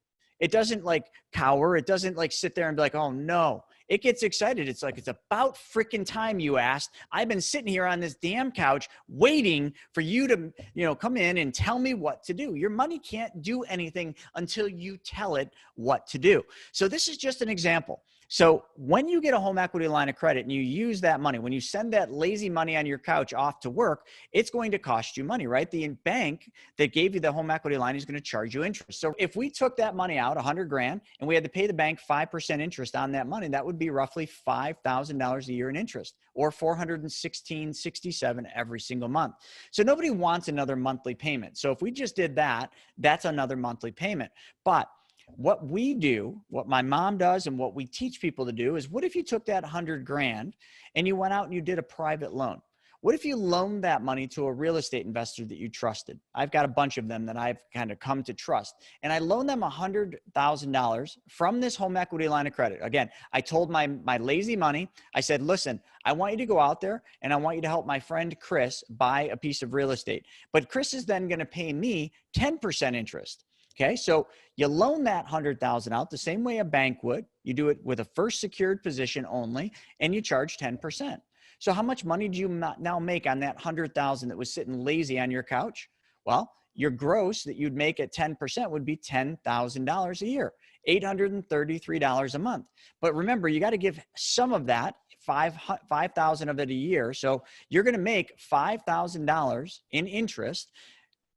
It doesn't like cower. It doesn't like sit there and be like, oh no. It gets excited. It's like, it's about freaking time, you asked. I've been sitting here on this damn couch waiting for you to, you know, come in and tell me what to do. Your money can't do anything until you tell it what to do. So this is just an example. So when you get a home equity line of credit and you use that money, when you send that lazy money on your couch off to work, it's going to cost you money, right? The bank that gave you the home equity line is going to charge you interest. So if we took that money out, $100,000, and we had to pay the bank 5% interest on that money, that would be roughly $5,000 a year in interest, or $416.67 every single month. So nobody wants another monthly payment. So if we just did that, that's another monthly payment. But what we do, what my mom does, and what we teach people to do is, what if you took that $100,000 and you went out and you did a private loan? What if you loaned that money to a real estate investor that you trusted? I've got a bunch of them that I've kind of come to trust. And I loaned them $100,000 from this home equity line of credit. Again, I told my lazy money, I said, listen, I want you to go out there and I want you to help my friend Chris buy a piece of real estate. But Chris is then going to pay me 10% interest. Okay, so you loan that $100,000 out the same way a bank would. You do it with a first secured position only, and you charge 10%. So how much money do you now make on that $100,000 that was sitting lazy on your couch? Well, your gross that you'd make at 10% would be $10,000 a year, $833 a month. But remember, you got to give some of that, $5,000 of it a year. So you're going to make $5,000 in interest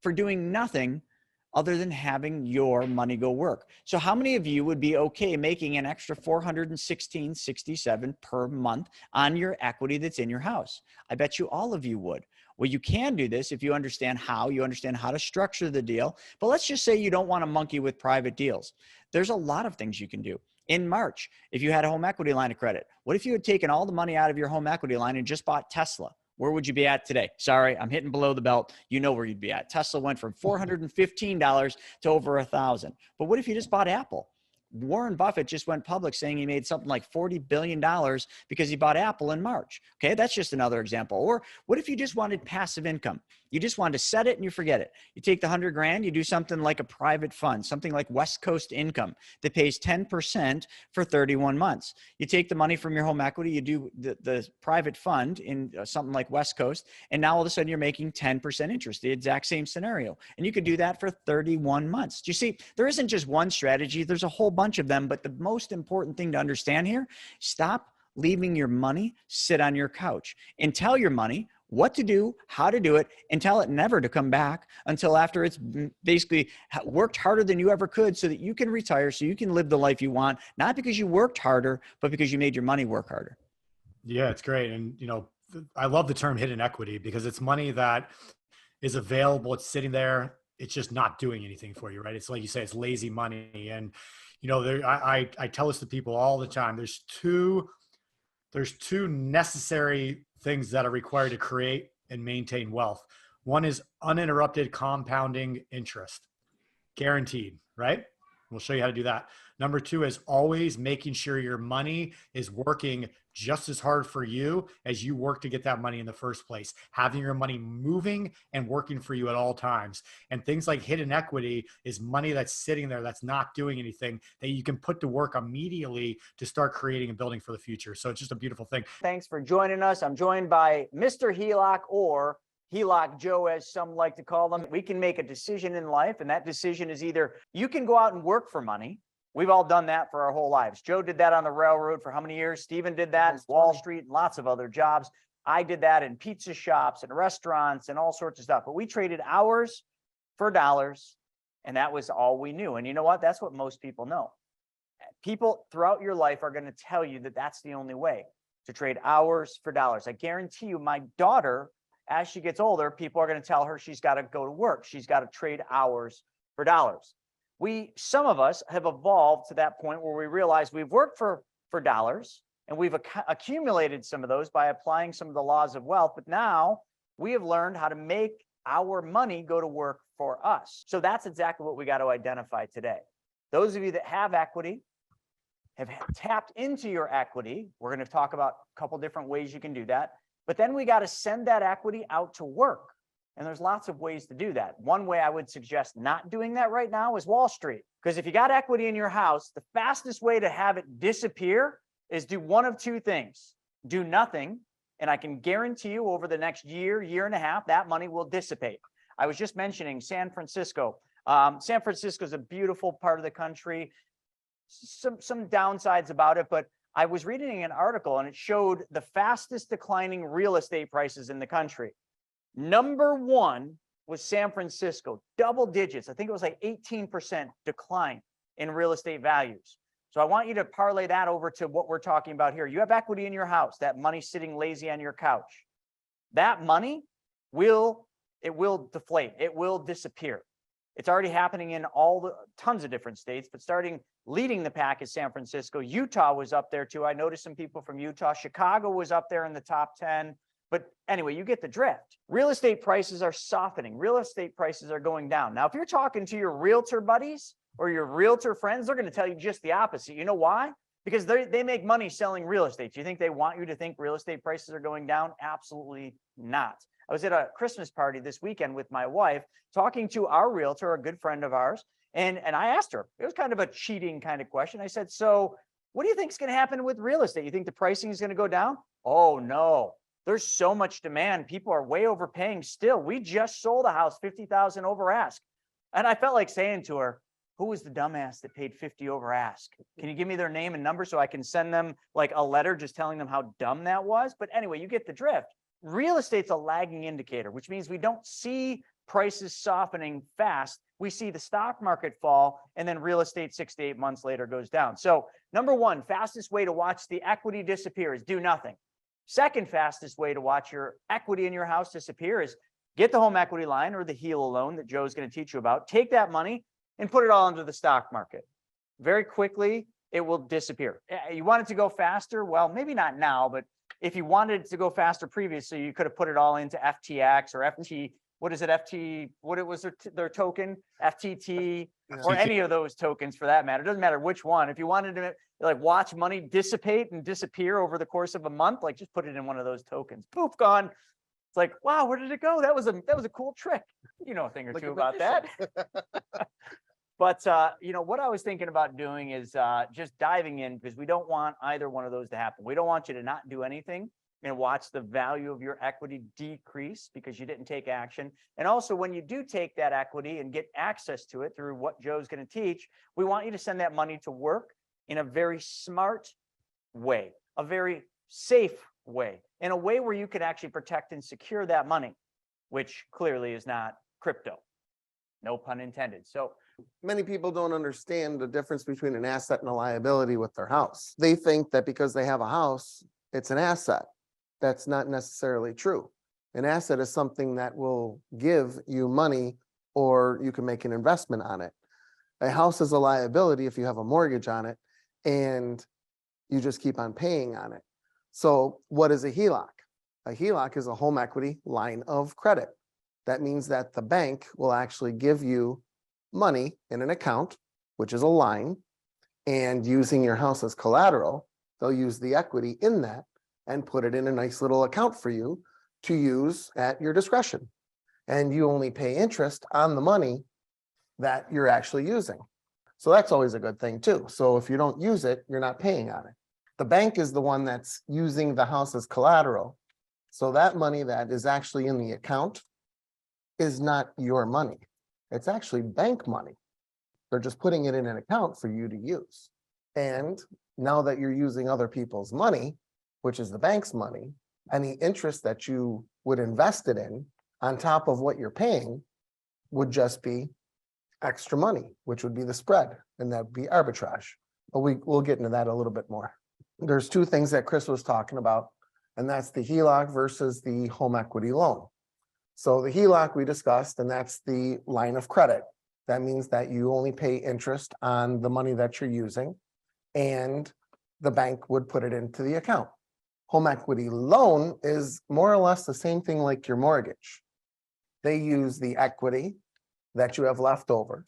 for doing nothing other than having your money go work. So how many of you would be okay making an extra $416.67 per month on your equity that's in your house? I bet you all of you would. Well, you can do this if you understand how to structure the deal. But let's just say you don't want to monkey with private deals. There's a lot of things you can do. In March, if you had a home equity line of credit, what if you had taken all the money out of your home equity line and just bought Tesla? Where would you be at today? Sorry, I'm hitting below the belt. You know where you'd be at. Tesla went from $415 to over $1,000. But what if you just bought Apple? Warren Buffett just went public saying he made something like $40 billion because he bought Apple in March. Okay, that's just another example. Or what if you just wanted passive income? You just wanted to set it and you forget it. You take the $100,000, you do something like a private fund, something like West Coast Income that pays 10% for 31 months. You take the money from your home equity, you do the private fund in something like West Coast, and now all of a sudden you're making 10% interest, the exact same scenario. And you could do that for 31 months. Do you see, there isn't just one strategy, there's a whole bunch of them, but the most important thing to understand here, stop leaving your money sit on your couch and tell your money what to do, how to do it, and tell it never to come back until after it's basically worked harder than you ever could, so that you can retire, so you can live the life you want, not because you worked harder, but because you made your money work harder. Yeah, it's great. And, I love the term hidden equity, because it's money that is available. It's sitting there. It's just not doing anything for you, right? It's like you say, it's lazy money. And, I tell this to people all the time. There's two necessary things that are required to create and maintain wealth. One is uninterrupted compounding interest, guaranteed, right? We'll show you how to do that. Number two is always making sure your money is working just as hard for you as you work to get that money in the first place. Having your money moving and working for you at all times. And things like hidden equity is money that's sitting there that's not doing anything, that you can put to work immediately to start creating and building for the future. So it's just a beautiful thing. Thanks for joining us. I'm joined by Mr. HELOC, or HELOC Joe, as some like to call them. We can make a decision in life, and that decision is either you can go out and work for money. We've all done that for our whole lives. Joe did that on the railroad for how many years? Steven did that in Wall Street and lots of other jobs. I did that in pizza shops and restaurants and all sorts of stuff. But we traded hours for dollars, and that was all we knew. And you know what? That's what most people know. People throughout your life are going to tell you that that's the only way, to trade hours for dollars. I guarantee you, my daughter, as she gets older, people are going to tell her she's got to go to work. She's got to trade hours for dollars. Some of us have evolved to that point where we realize we've worked for dollars, and we've accumulated some of those by applying some of the laws of wealth. But now we have learned how to make our money go to work for us. So that's exactly what we got to identify today. Those of you that have equity, have tapped into your equity. We're going to talk about a couple different ways you can do that. But then we got to send that equity out to work. And there's lots of ways to do that. One way I would suggest not doing that right now is Wall Street. Because if you got equity in your house, the fastest way to have it disappear is do one of two things. Do nothing, and I can guarantee you over the next year, year and a half, that money will dissipate. I was just mentioning San Francisco. San Francisco is a beautiful part of the country. Some downsides about it, but I was reading an article and it showed the fastest declining real estate prices in the country. Number one was San Francisco, double digits. I think it was like 18% decline in real estate values. So I want you to parlay that over to what we're talking about here. You have equity in your house, that money sitting lazy on your couch. That money will deflate. It will disappear. It's already happening in tons of different states, but leading the pack is San Francisco. Utah was up there too. I noticed some people from Utah. Chicago was up there in the top 10. But anyway, you get the drift. Real estate prices are softening. Real estate prices are going down. Now, if you're talking to your realtor buddies or your realtor friends, they're going to tell you just the opposite. You know why? Because they make money selling real estate. Do you think they want you to think real estate prices are going down? Absolutely not. I was at a Christmas party this weekend with my wife, talking to our realtor, a good friend of ours. And I asked her, it was kind of a cheating kind of question. I said, so what do you think is going to happen with real estate? You think the pricing is going to go down? Oh, no. There's so much demand. People are way overpaying still. We just sold a house, $50,000 over ask. And I felt like saying to her, who was the dumbass that paid $50,000 over ask? Can you give me their name and number so I can send them like a letter just telling them how dumb that was? But anyway, you get the drift. Real estate's a lagging indicator, which means we don't see prices softening fast. We see the stock market fall, and then real estate 6 to 8 months later goes down. So number one, fastest way to watch the equity disappear is do nothing. Second fastest way to watch your equity in your house disappear is get the home equity line or the HELOC loan that Joe's going to teach you about. Take that money and put it all into the stock market. Very quickly, it will disappear. You want it to go faster? Well, maybe not now, but if you wanted it to go faster previously, you could have put it all into FTX or FT. What is it? FT? What it was their token? FTT or any of those tokens for that matter. It doesn't matter which one. If you wanted to like watch money dissipate and disappear over the course of a month, like just put it in one of those tokens. Poof, gone. It's like, wow, where did it go? That was a cool trick. You know a thing or two about that. But what I was thinking about doing is just diving in, because we don't want either one of those to happen. We don't want you to not do anything and watch the value of your equity decrease because you didn't take action. And also, when you do take that equity and get access to it through what Joe's going to teach, we want you to send that money to work in a very smart way, a very safe way, in a way where you could actually protect and secure that money, which clearly is not crypto. No pun intended. So many people don't understand the difference between an asset and a liability with their house. They think that because they have a house, it's an asset. That's not necessarily true. An asset is something that will give you money, or you can make an investment on it. A house is a liability if you have a mortgage on it and you just keep on paying on it. So what is a HELOC? A HELOC is a home equity line of credit. That means that the bank will actually give you money in an account, which is a line, and using your house as collateral, they'll use the equity in that and put it in a nice little account for you to use at your discretion. And you only pay interest on the money that you're actually using. So that's always a good thing too. So if you don't use it, you're not paying on it. The bank is the one that's using the house as collateral. So that money that is actually in the account is not your money. It's actually bank money. They're just putting it in an account for you to use. And now that you're using other people's money, which is the bank's money, any interest that you would invest it in on top of what you're paying would just be extra money, which would be the spread, and that'd be arbitrage. But we'll get into that a little bit more. There's two things that Chris was talking about, and that's the HELOC versus the home equity loan. So the HELOC we discussed, and that's the line of credit. That means that you only pay interest on the money that you're using, and the bank would put it into the account. Home equity loan is more or less the same thing like your mortgage. They use the equity that you have left over,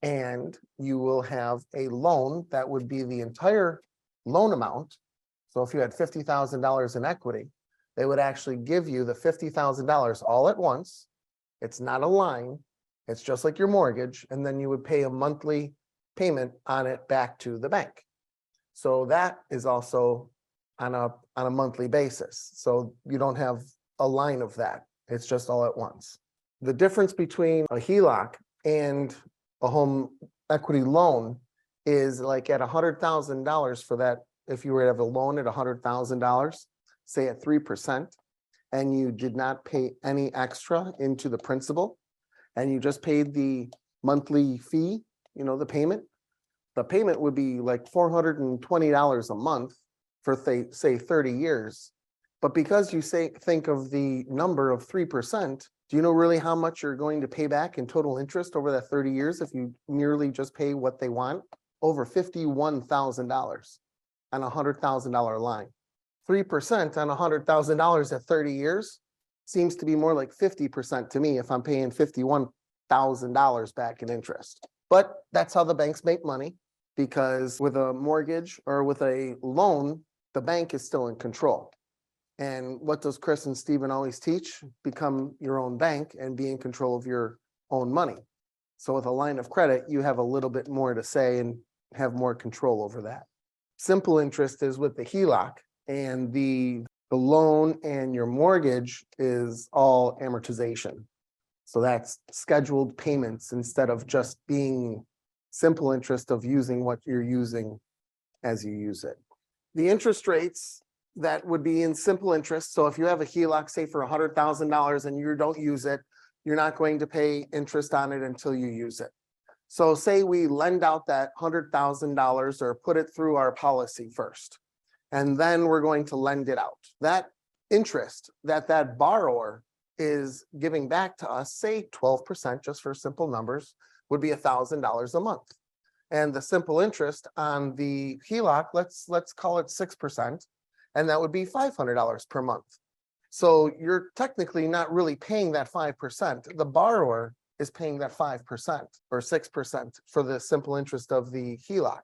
and you will have a loan that would be the entire loan amount. So if you had $50,000 in equity, they would actually give you the $50,000 all at once. It's not a line. It's just like your mortgage. And then you would pay a monthly payment on it back to the bank. So that is also on a monthly basis. So you don't have a line of that. It's just all at once. The difference between a HELOC and a home equity loan is like at $100,000 for that. If you were to have a loan at $100,000, say at 3%, and you did not pay any extra into the principal, and you just paid the monthly fee, the payment would be like $420 a month for say 30 years. But because you think of the number of 3%, do you know really how much you're going to pay back in total interest over that 30 years if you merely just pay what they want? Over $51,000 on a $100,000 line. 3% on $100,000 at 30 years seems to be more like 50% to me if I'm paying $51,000 back in interest. But that's how the banks make money, because with a mortgage or with a loan, the bank is still in control. And what does Chris and Stephen always teach? Become your own bank and be in control of your own money. So with a line of credit, you have a little bit more to say and have more control over that. Simple interest is with the HELOC, and the loan and your mortgage is all amortization. So that's scheduled payments instead of just being simple interest of using what you're using as you use it. The interest rates that would be in simple interest. So if you have a HELOC, say for $100,000 and you don't use it, you're not going to pay interest on it until you use it. So say we lend out that $100,000 or put it through our policy first, and then we're going to lend it out. That interest that borrower is giving back to us, say 12%, just for simple numbers, would be $1,000 a month. And the simple interest on the HELOC, let's call it 6%, and that would be $500 per month. So you're technically not really paying that 5%. The borrower is paying that 5% or 6% for the simple interest of the HELOC.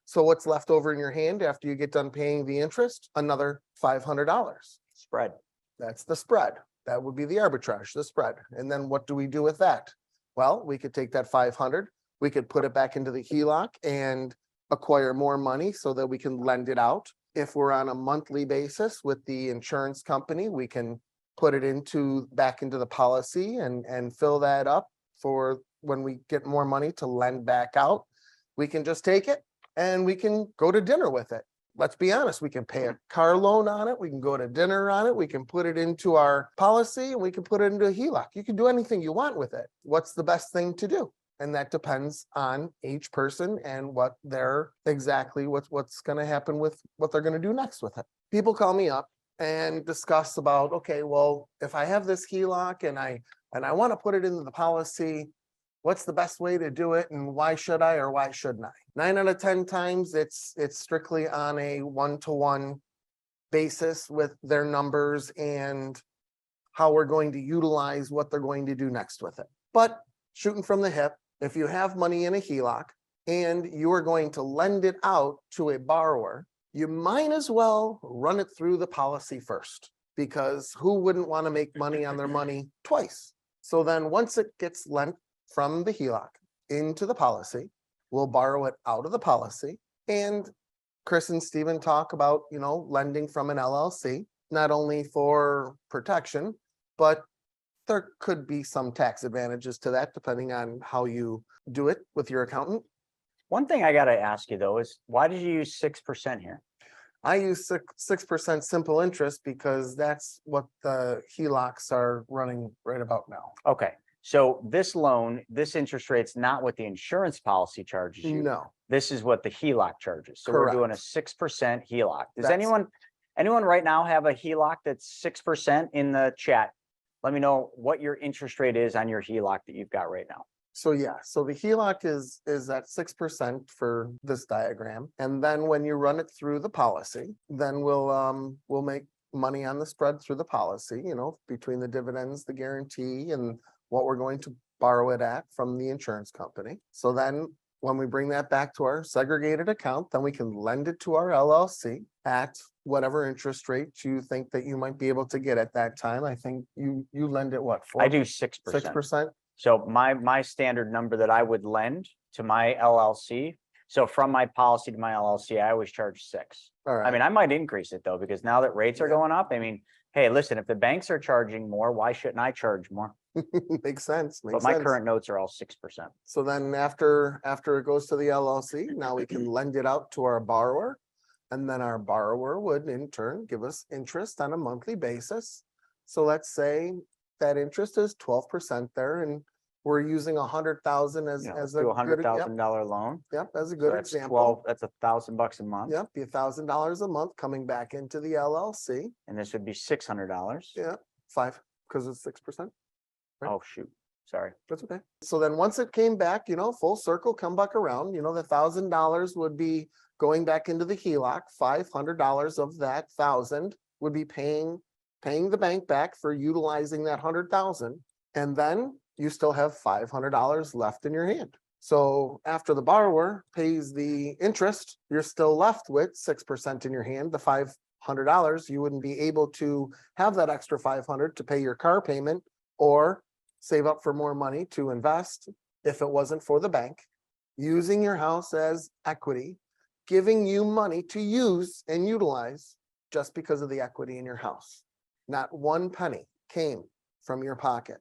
So what's left over in your hand after you get done paying the interest? Another $500. spread. That's the spread. That would be the arbitrage, the spread. And then what do we do with that? Well, we could take that 500, we could put it back into the HELOC and acquire more money so that we can lend it out. If we're on a monthly basis with the insurance company, we can put it back into the policy and fill that up for when we get more money to lend back out. We can just take it and we can go to dinner with it. let's be honest, we can pay a car loan on it. We can go to dinner on it. We can put it into our policy and we can put it into a HELOC. You can do anything you want with it. What's the best thing to do? And that depends on each person and what they're exactly what's going to happen with what they're going to do next with it. People call me up and discuss about, okay, well, if I have this HELOC and I want to put it into the policy, what's the best way to do it and why should I or why shouldn't I? 9 out of 10 times it's strictly on a one-to-one basis with their numbers and how we're going to utilize what they're going to do next with it. But shooting from the hip, if you have money in a HELOC and you are going to lend it out to a borrower, you might as well run it through the policy first, because who wouldn't want to make money on their money twice? So then once it gets lent from the HELOC into the policy, we'll borrow it out of the policy. And Chris and Steven talk about, lending from an LLC, not only for protection, but there could be some tax advantages to that depending on how you do it with your accountant. One thing I got to ask you though is why did you use 6% here? I use 6% simple interest because that's what the HELOCs are running right about now. Okay. So this loan, this interest rate's not what the insurance policy charges you. No, This is what the HELOC charges. So Correct. we're doing a 6% HELOC. Does That's- anyone right now have a HELOC that's 6% in the chat? Let me know what your interest rate is on your HELOC that you've got right now. so yeah, so the HELOC is at 6% for this diagram. And then when you run it through the policy, then we'll make money on the spread through the policy, between the dividends, the guarantee, and what we're going to borrow it at from the insurance company. So then when we bring that back to our segregated account, then we can lend it to our LLC at whatever interest rate you think that you might be able to get at that time. I think you lend it what? I do 6%. 6%? So my standard number that I would lend to my LLC. So from my policy to my LLC, I always charge 6. All right. I mean, I might increase it though, because now that rates are Yeah. going up, I mean, hey, listen, if the banks are charging more, why shouldn't I charge more? Makes sense. But Makes my sense. current notes are all 6%. So then after it goes to the LLC, now we can lend it out to our borrower. And then our borrower would in turn give us interest on a monthly basis. So let's say that interest is 12% there and we're using 100,000 as You know, a let's do a good, $100,000 loan. yep, as a So good that's example. that's $1,000 a month. Yep, be $1,000 a month coming back into the LLC. And this would be $600. Yeah, 5 because it's 6%. Right. Oh, shoot. Sorry. That's okay. So then once it came back, full circle, come back around, the $1,000 would be going back into the HELOC. $500 of that 1,000 would be paying the bank back for utilizing that 100,000. And then you still have $500 left in your hand. So after the borrower pays the interest, you're still left with 6% in your hand. The $500, you wouldn't be able to have that extra 500 to pay your car payment or save up for more money to invest if it wasn't for the bank using your house as equity, giving you money to use and utilize just because of the equity in your house. Not one penny came from your pocket,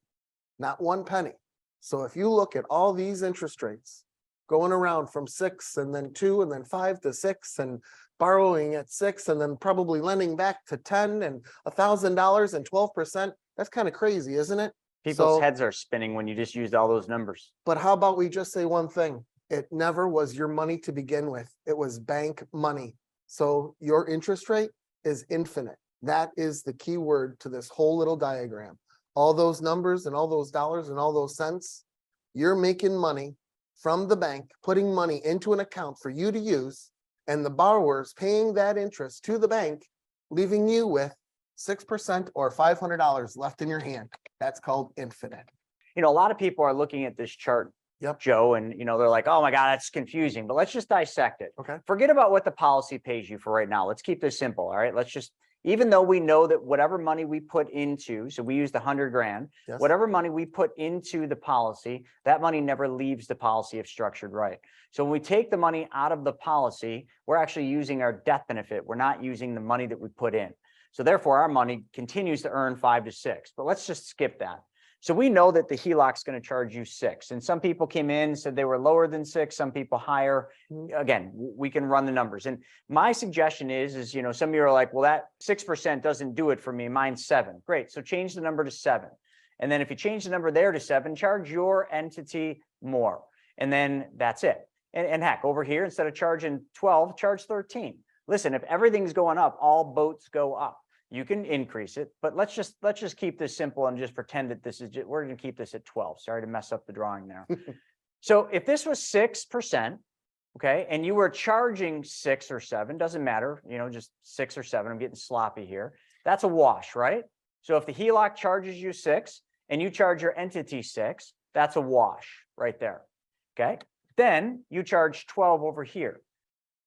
not one penny. So if you look at all these interest rates going around from 6 and then 2 and then 5 to 6 and borrowing at 6 and then probably lending back to 10 and $1,000 and 12%, that's kind of crazy, isn't it? People's So- heads are spinning when you just used all those numbers. But how about we just say one thing? It never was your money to begin with. It was bank money. So your interest rate is infinite. That is the key word to this whole little diagram. All those numbers and all those dollars and all those cents, you're making money from the bank, putting money into an account for you to use, and the borrower's paying that interest to the bank, leaving you with 6% or $500 left in your hand. That's called infinite. You know, a lot of people are looking at this chart, Yep. Joe, and they're like, oh my God, that's confusing. But let's just dissect it. Okay. Forget about what the policy pays you for right now. Let's keep this simple. All right. Let's just, even though we know that whatever money we put into, so we used 100 grand, Yes. whatever money we put into the policy, that money never leaves the policy if structured right. So when we take the money out of the policy, we're actually using our death benefit. We're not using the money that we put in. So therefore our money continues to earn 5 to 6, but let's just skip that. So we know that the HELOC is going to charge you 6. And some people came in, said they were lower than 6, some people higher. Again, we can run the numbers. And my suggestion is, you know, some of you are like, well, that 6% doesn't do it for me. Mine's 7. Great. So change the number to 7. And then if you change the number there to 7, charge your entity more. And then that's it. And heck, over here, instead of charging 12, charge 13. Listen, if everything's going up, all boats go up. You can increase it, but let's just keep this simple and just pretend that this is we're going to keep this at 12. Sorry to mess up the drawing there. So if this was 6%, okay, and you were charging 6 or 7, doesn't matter, you know, just 6 or 7. I'm getting sloppy here. That's a wash, right? So if the HELOC charges you 6 and you charge your entity 6, that's a wash right there. Okay. Then you charge 12 over here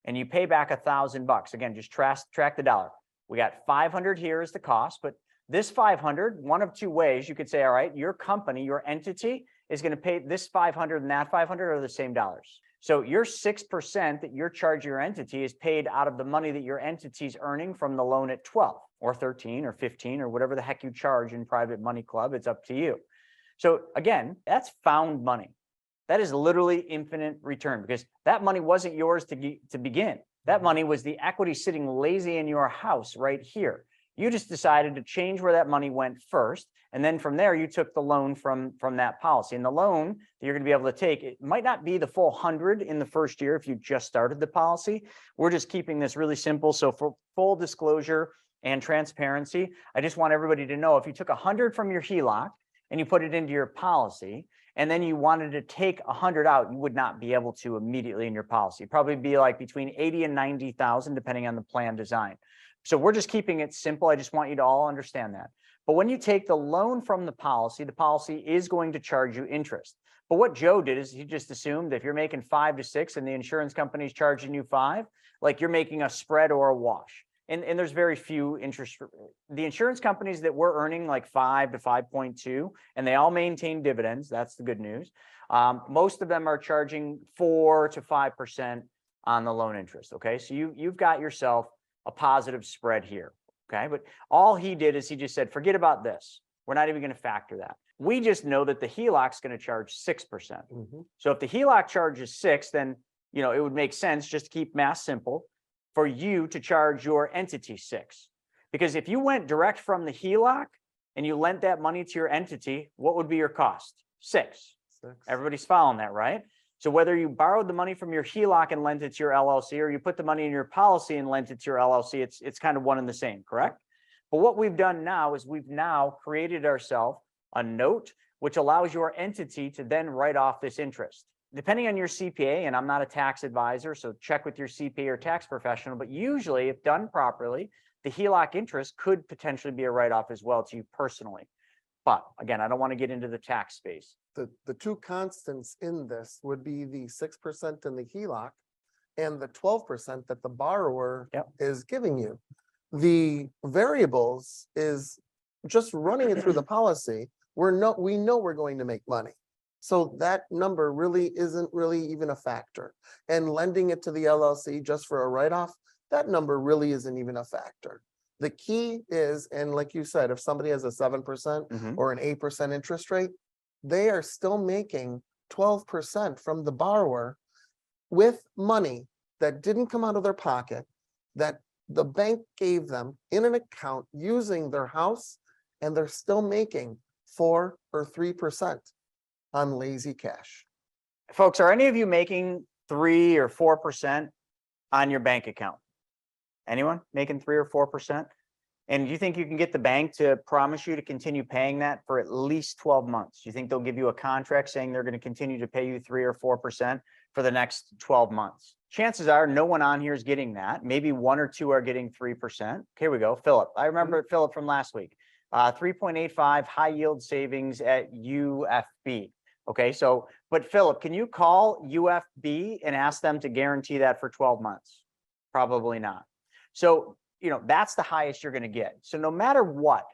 and you pay back $1,000. Again, just track the dollar. We got 500 here as the cost, but this 500, one of two ways you could say, all right, your company, your entity is going to pay this 500 and that 500 are the same dollars. So your 6% that you're charging your entity is paid out of the money that your entity's earning from the loan at 12 or 13 or 15 or whatever the heck you charge in private money club. It's up to you. So again, that's found money. That is literally infinite return because that money wasn't yours to begin. That money was the equity sitting lazy in your house right here. You just decided to change where that money went first. And then from there, you took the loan from that policy. And the loan that you're going to be able to take, it might not be the full 100 in the first year if you just started the policy. We're just keeping this really simple. So for full disclosure and transparency, I just want everybody to know if you took 100 from your HELOC and you put it into your policy, and then you wanted to take 100 out, you would not be able to immediately in your policy. It'd probably be like between 80 and 90,000, depending on the plan design. So we're just keeping it simple. I just want you to all understand that. But when you take the loan from the policy is going to charge you interest. But what Joe did is he just assumed that if you're making 5 to 6 and the insurance company is charging you 5, like you're making a spread or a wash. And there's very few interest. The insurance companies that were earning like 5 to 5.2, and they all maintain dividends. That's the good news. Most of them are charging 4 to 5% on the loan interest. Okay, so you've got yourself a positive spread here. Okay, but all he did is he just said, forget about this. We're not even going to factor that. We just know that the HELOC is going to charge 6%. So if the HELOC charges 6, then you know it would make sense just to keep math simple for you to charge your entity 6. Because if you went direct from the HELOC and you lent that money to your entity, what would be your cost? 6. Everybody's following that, right? So whether you borrowed the money from your HELOC and lent it to your LLC, or you put the money in your policy and lent it to your LLC, it's kind of one and the same, correct? But what we've done now is we've now created ourselves a note which allows your entity to then write off this interest. Depending on your CPA, and I'm not a tax advisor, so check with your CPA or tax professional, but usually if done properly, the HELOC interest could potentially be a write-off as well to you personally. But again, I don't want to get into the tax space. The two constants in this would be the 6% in the HELOC and the 12% that the borrower is giving you. The variables is just running it through the policy. We know we're going to make money. So that number really isn't really even a factor. And lending it to the LLC just for a write-off, that number really isn't even a factor. The key is, and like you said, if somebody has a 7% or an 8% interest rate, they are still making 12% from the borrower with money that didn't come out of their pocket, that the bank gave them in an account using their house, and they're still making 4 or 3%. On lazy cash. Folks, are any of you making 3 or 4% on your bank account? Anyone making 3 or 4%? And do you think you can get the bank to promise you to continue paying that for at least 12 months? Do you think they'll give you a contract saying they're going to continue to pay you 3 or 4% for the next 12 months? Chances are no one on here is getting that. Maybe 1 or 2 are getting 3%. Here we go. Philip. I remember Philip from last week. 3.85 high yield savings at UFB. Okay, so, but Philip, can you call UFB and ask them to guarantee that for 12 months? Probably not. So, you know, that's the highest you're going to get. So no matter what,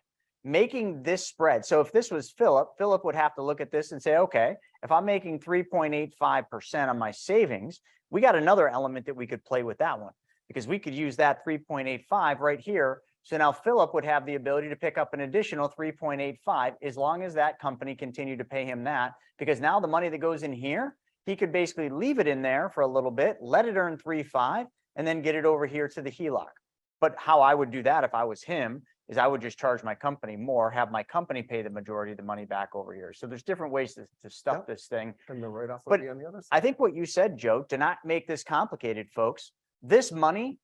making this spread. So if this was Philip would have to look at this and say, okay, if I'm making 3.85% on my savings, we got another element that we could play with that one, because we could use that 3.85 right here So now Philip would have the ability to pick up an additional 3.85 as long as that company continued to pay him that, because now the money that goes in here, he could basically leave it in there for a little bit, let it earn 3.5, and then get it over here to the HELOC. But how I would do that if I was him is I would just charge my company more, have my company pay the majority of the money back over here. So there's different ways to stuff Yep. this thing. And the write-off But would be on the other side. I think what you said, Joe, to not make this complicated, folks, this money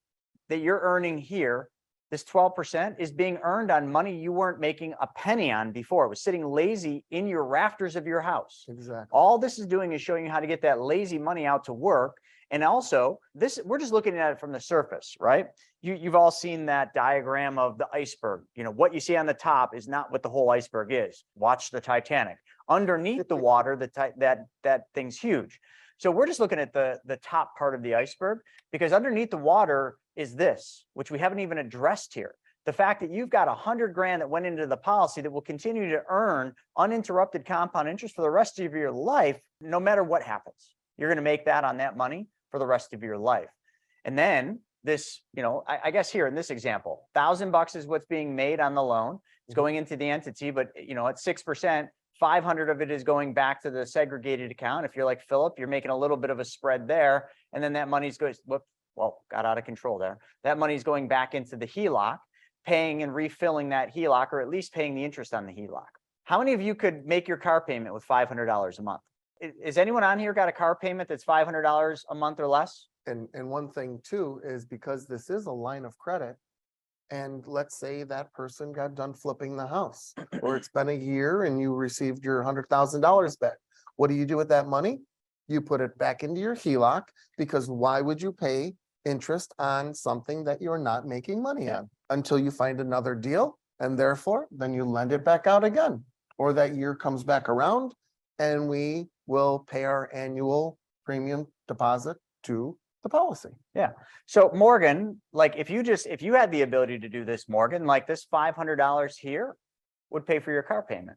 that you're earning here, this 12% is being earned on money you weren't making a penny on before. It was sitting lazy in your rafters of your house. Exactly. All this is doing is showing you how to get that lazy money out to work. And also, this, we're just looking at it from the surface, right? You've all seen that diagram of the iceberg. You know, what you see on the top is not what the whole iceberg is. Watch the Titanic. Underneath the water, that thing's huge. So we're just looking at the top part of the iceberg, because underneath the water is this, which we haven't even addressed here. The fact that you've got 100 grand that went into the policy that will continue to earn uninterrupted compound interest for the rest of your life, no matter what happens. You're going to make that on that money for the rest of your life. And then this, you know, I guess here in this example, $1,000 is what's being made on the loan. It's going into the entity, but you know, at 6%, 500 of it is going back to the segregated account. If you're like Philip, you're making a little bit of a spread there. And then that money's going, well, got out of control there. That money's going back into the HELOC, paying and refilling that HELOC, or at least paying the interest on the HELOC. How many of you could make your car payment with $500 a month? Is anyone on here got a car payment that's $500 a month or less? And one thing too is because this is a line of credit, and let's say that person got done flipping the house, or it's been a year and you received your $100,000 back. What do you do with that money? You put it back into your HELOC, because why would you pay interest on something that you're not making money on until you find another deal? And therefore, then you lend it back out again, or that year comes back around and we will pay our annual premium deposit to the policy. Yeah. So Morgan, like if you had the ability to do this, Morgan, like this $500 here would pay for your car payment.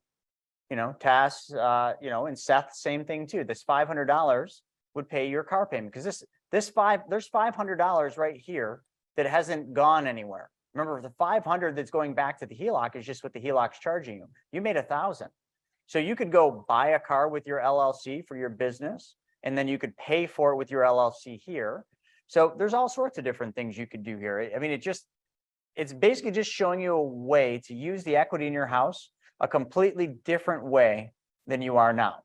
You know, Tass, you know, and Seth, same thing too. This $500 would pay your car payment, because there's $500 right here that hasn't gone anywhere. Remember, the 500 that's going back to the HELOC is just what the HELOC's charging you. You made 1,000. So you could go buy a car with your LLC for your business, and then you could pay for it with your LLC here. So there's all sorts of different things you could do here. I mean, it's basically just showing you a way to use the equity in your house a completely different way than you are now.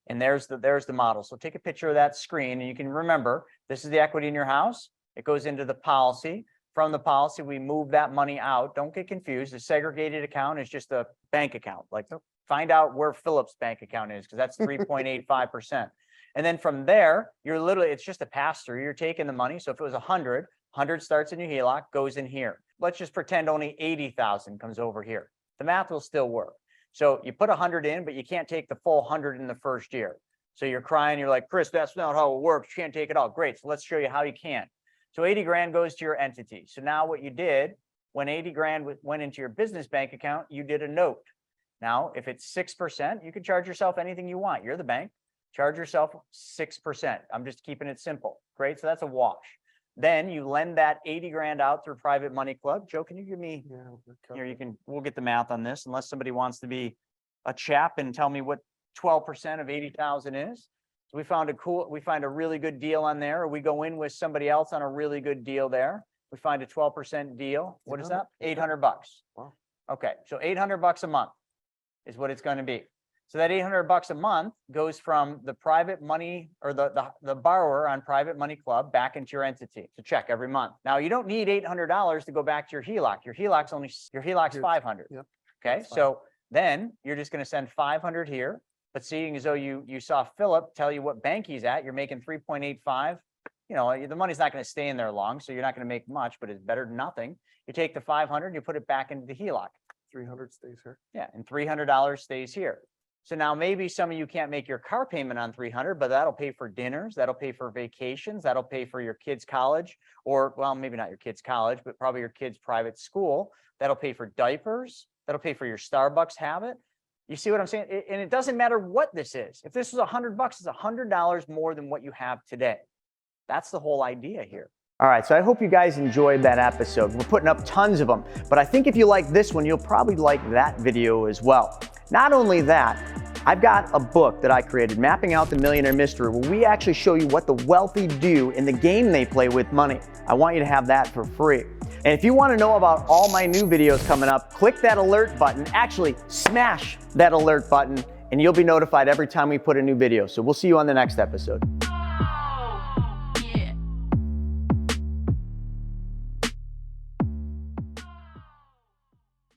And there's the model. So take a picture of that screen, and you can remember, this is the equity in your house. It goes into the policy. From the policy, we move that money out. Don't get confused. The segregated account is just a bank account. Like, find out where Philip's bank account is, because that's 3.85%. And then from there, it's just a pass through. You're taking the money. So if it was 100 starts in your HELOC, goes in here. Let's just pretend only 80,000 comes over here. The math will still work. So you put 100 in, but you can't take the full 100 in the first year. So you're crying. You're like, Chris, that's not how it works. You can't take it all. Great. So let's show you how you can. So 80 grand goes to your entity. So now what you did, when 80 grand went into your business bank account, you did a note. Now, if it's 6%, you can charge yourself anything you want. You're the bank. Charge yourself 6%. I'm just keeping it simple. Great. So that's a wash. Then you lend that 80 grand out through Private Money Club. Joe, can you give me here? We'll get the math on this, unless somebody wants to be a chap and tell me what 12% of 80,000 is. So we find a really good deal on there, or we go in with somebody else on a really good deal there. We find a 12% deal. What is that? $800. Wow. Okay. So $800 a month is what it's going to be. So that $800 a month goes from the private money, or the borrower on Private Money Club, back into your entity. So check every month. Now you don't need $800 to go back to your HELOC. Your HELOC's 500. Yep. Okay. So then you're just going to send 500 here. But seeing as though you saw Philip tell you what bank he's at, you're making 3.85. You know, the money's not going to stay in there long, so you're not going to make much, but it's better than nothing. You take the 500, you put it back into the HELOC. 300 stays here. Yeah, and $300 stays here. So now maybe some of you can't make your car payment on 300, but that'll pay for dinners, that'll pay for vacations, that'll pay for your kids' college, or, well, maybe not your kids' college, but probably your kids' private school. That'll pay for diapers. That'll pay for your Starbucks habit. You see what I'm saying? And it doesn't matter what this is. If this was $100, it's $100 more than what you have today. That's the whole idea here. All right, so I hope you guys enjoyed that episode. We're putting up tons of them, but I think if you like this one, you'll probably like that video as well. Not only that, I've got a book that I created, Mapping Out the Millionaire Mystery, where we actually show you what the wealthy do in the game they play with money. I want you to have that for free. And if you want to know about all my new videos coming up, click that alert button. Actually, smash that alert button, and you'll be notified every time we put a new video. So we'll see you on the next episode.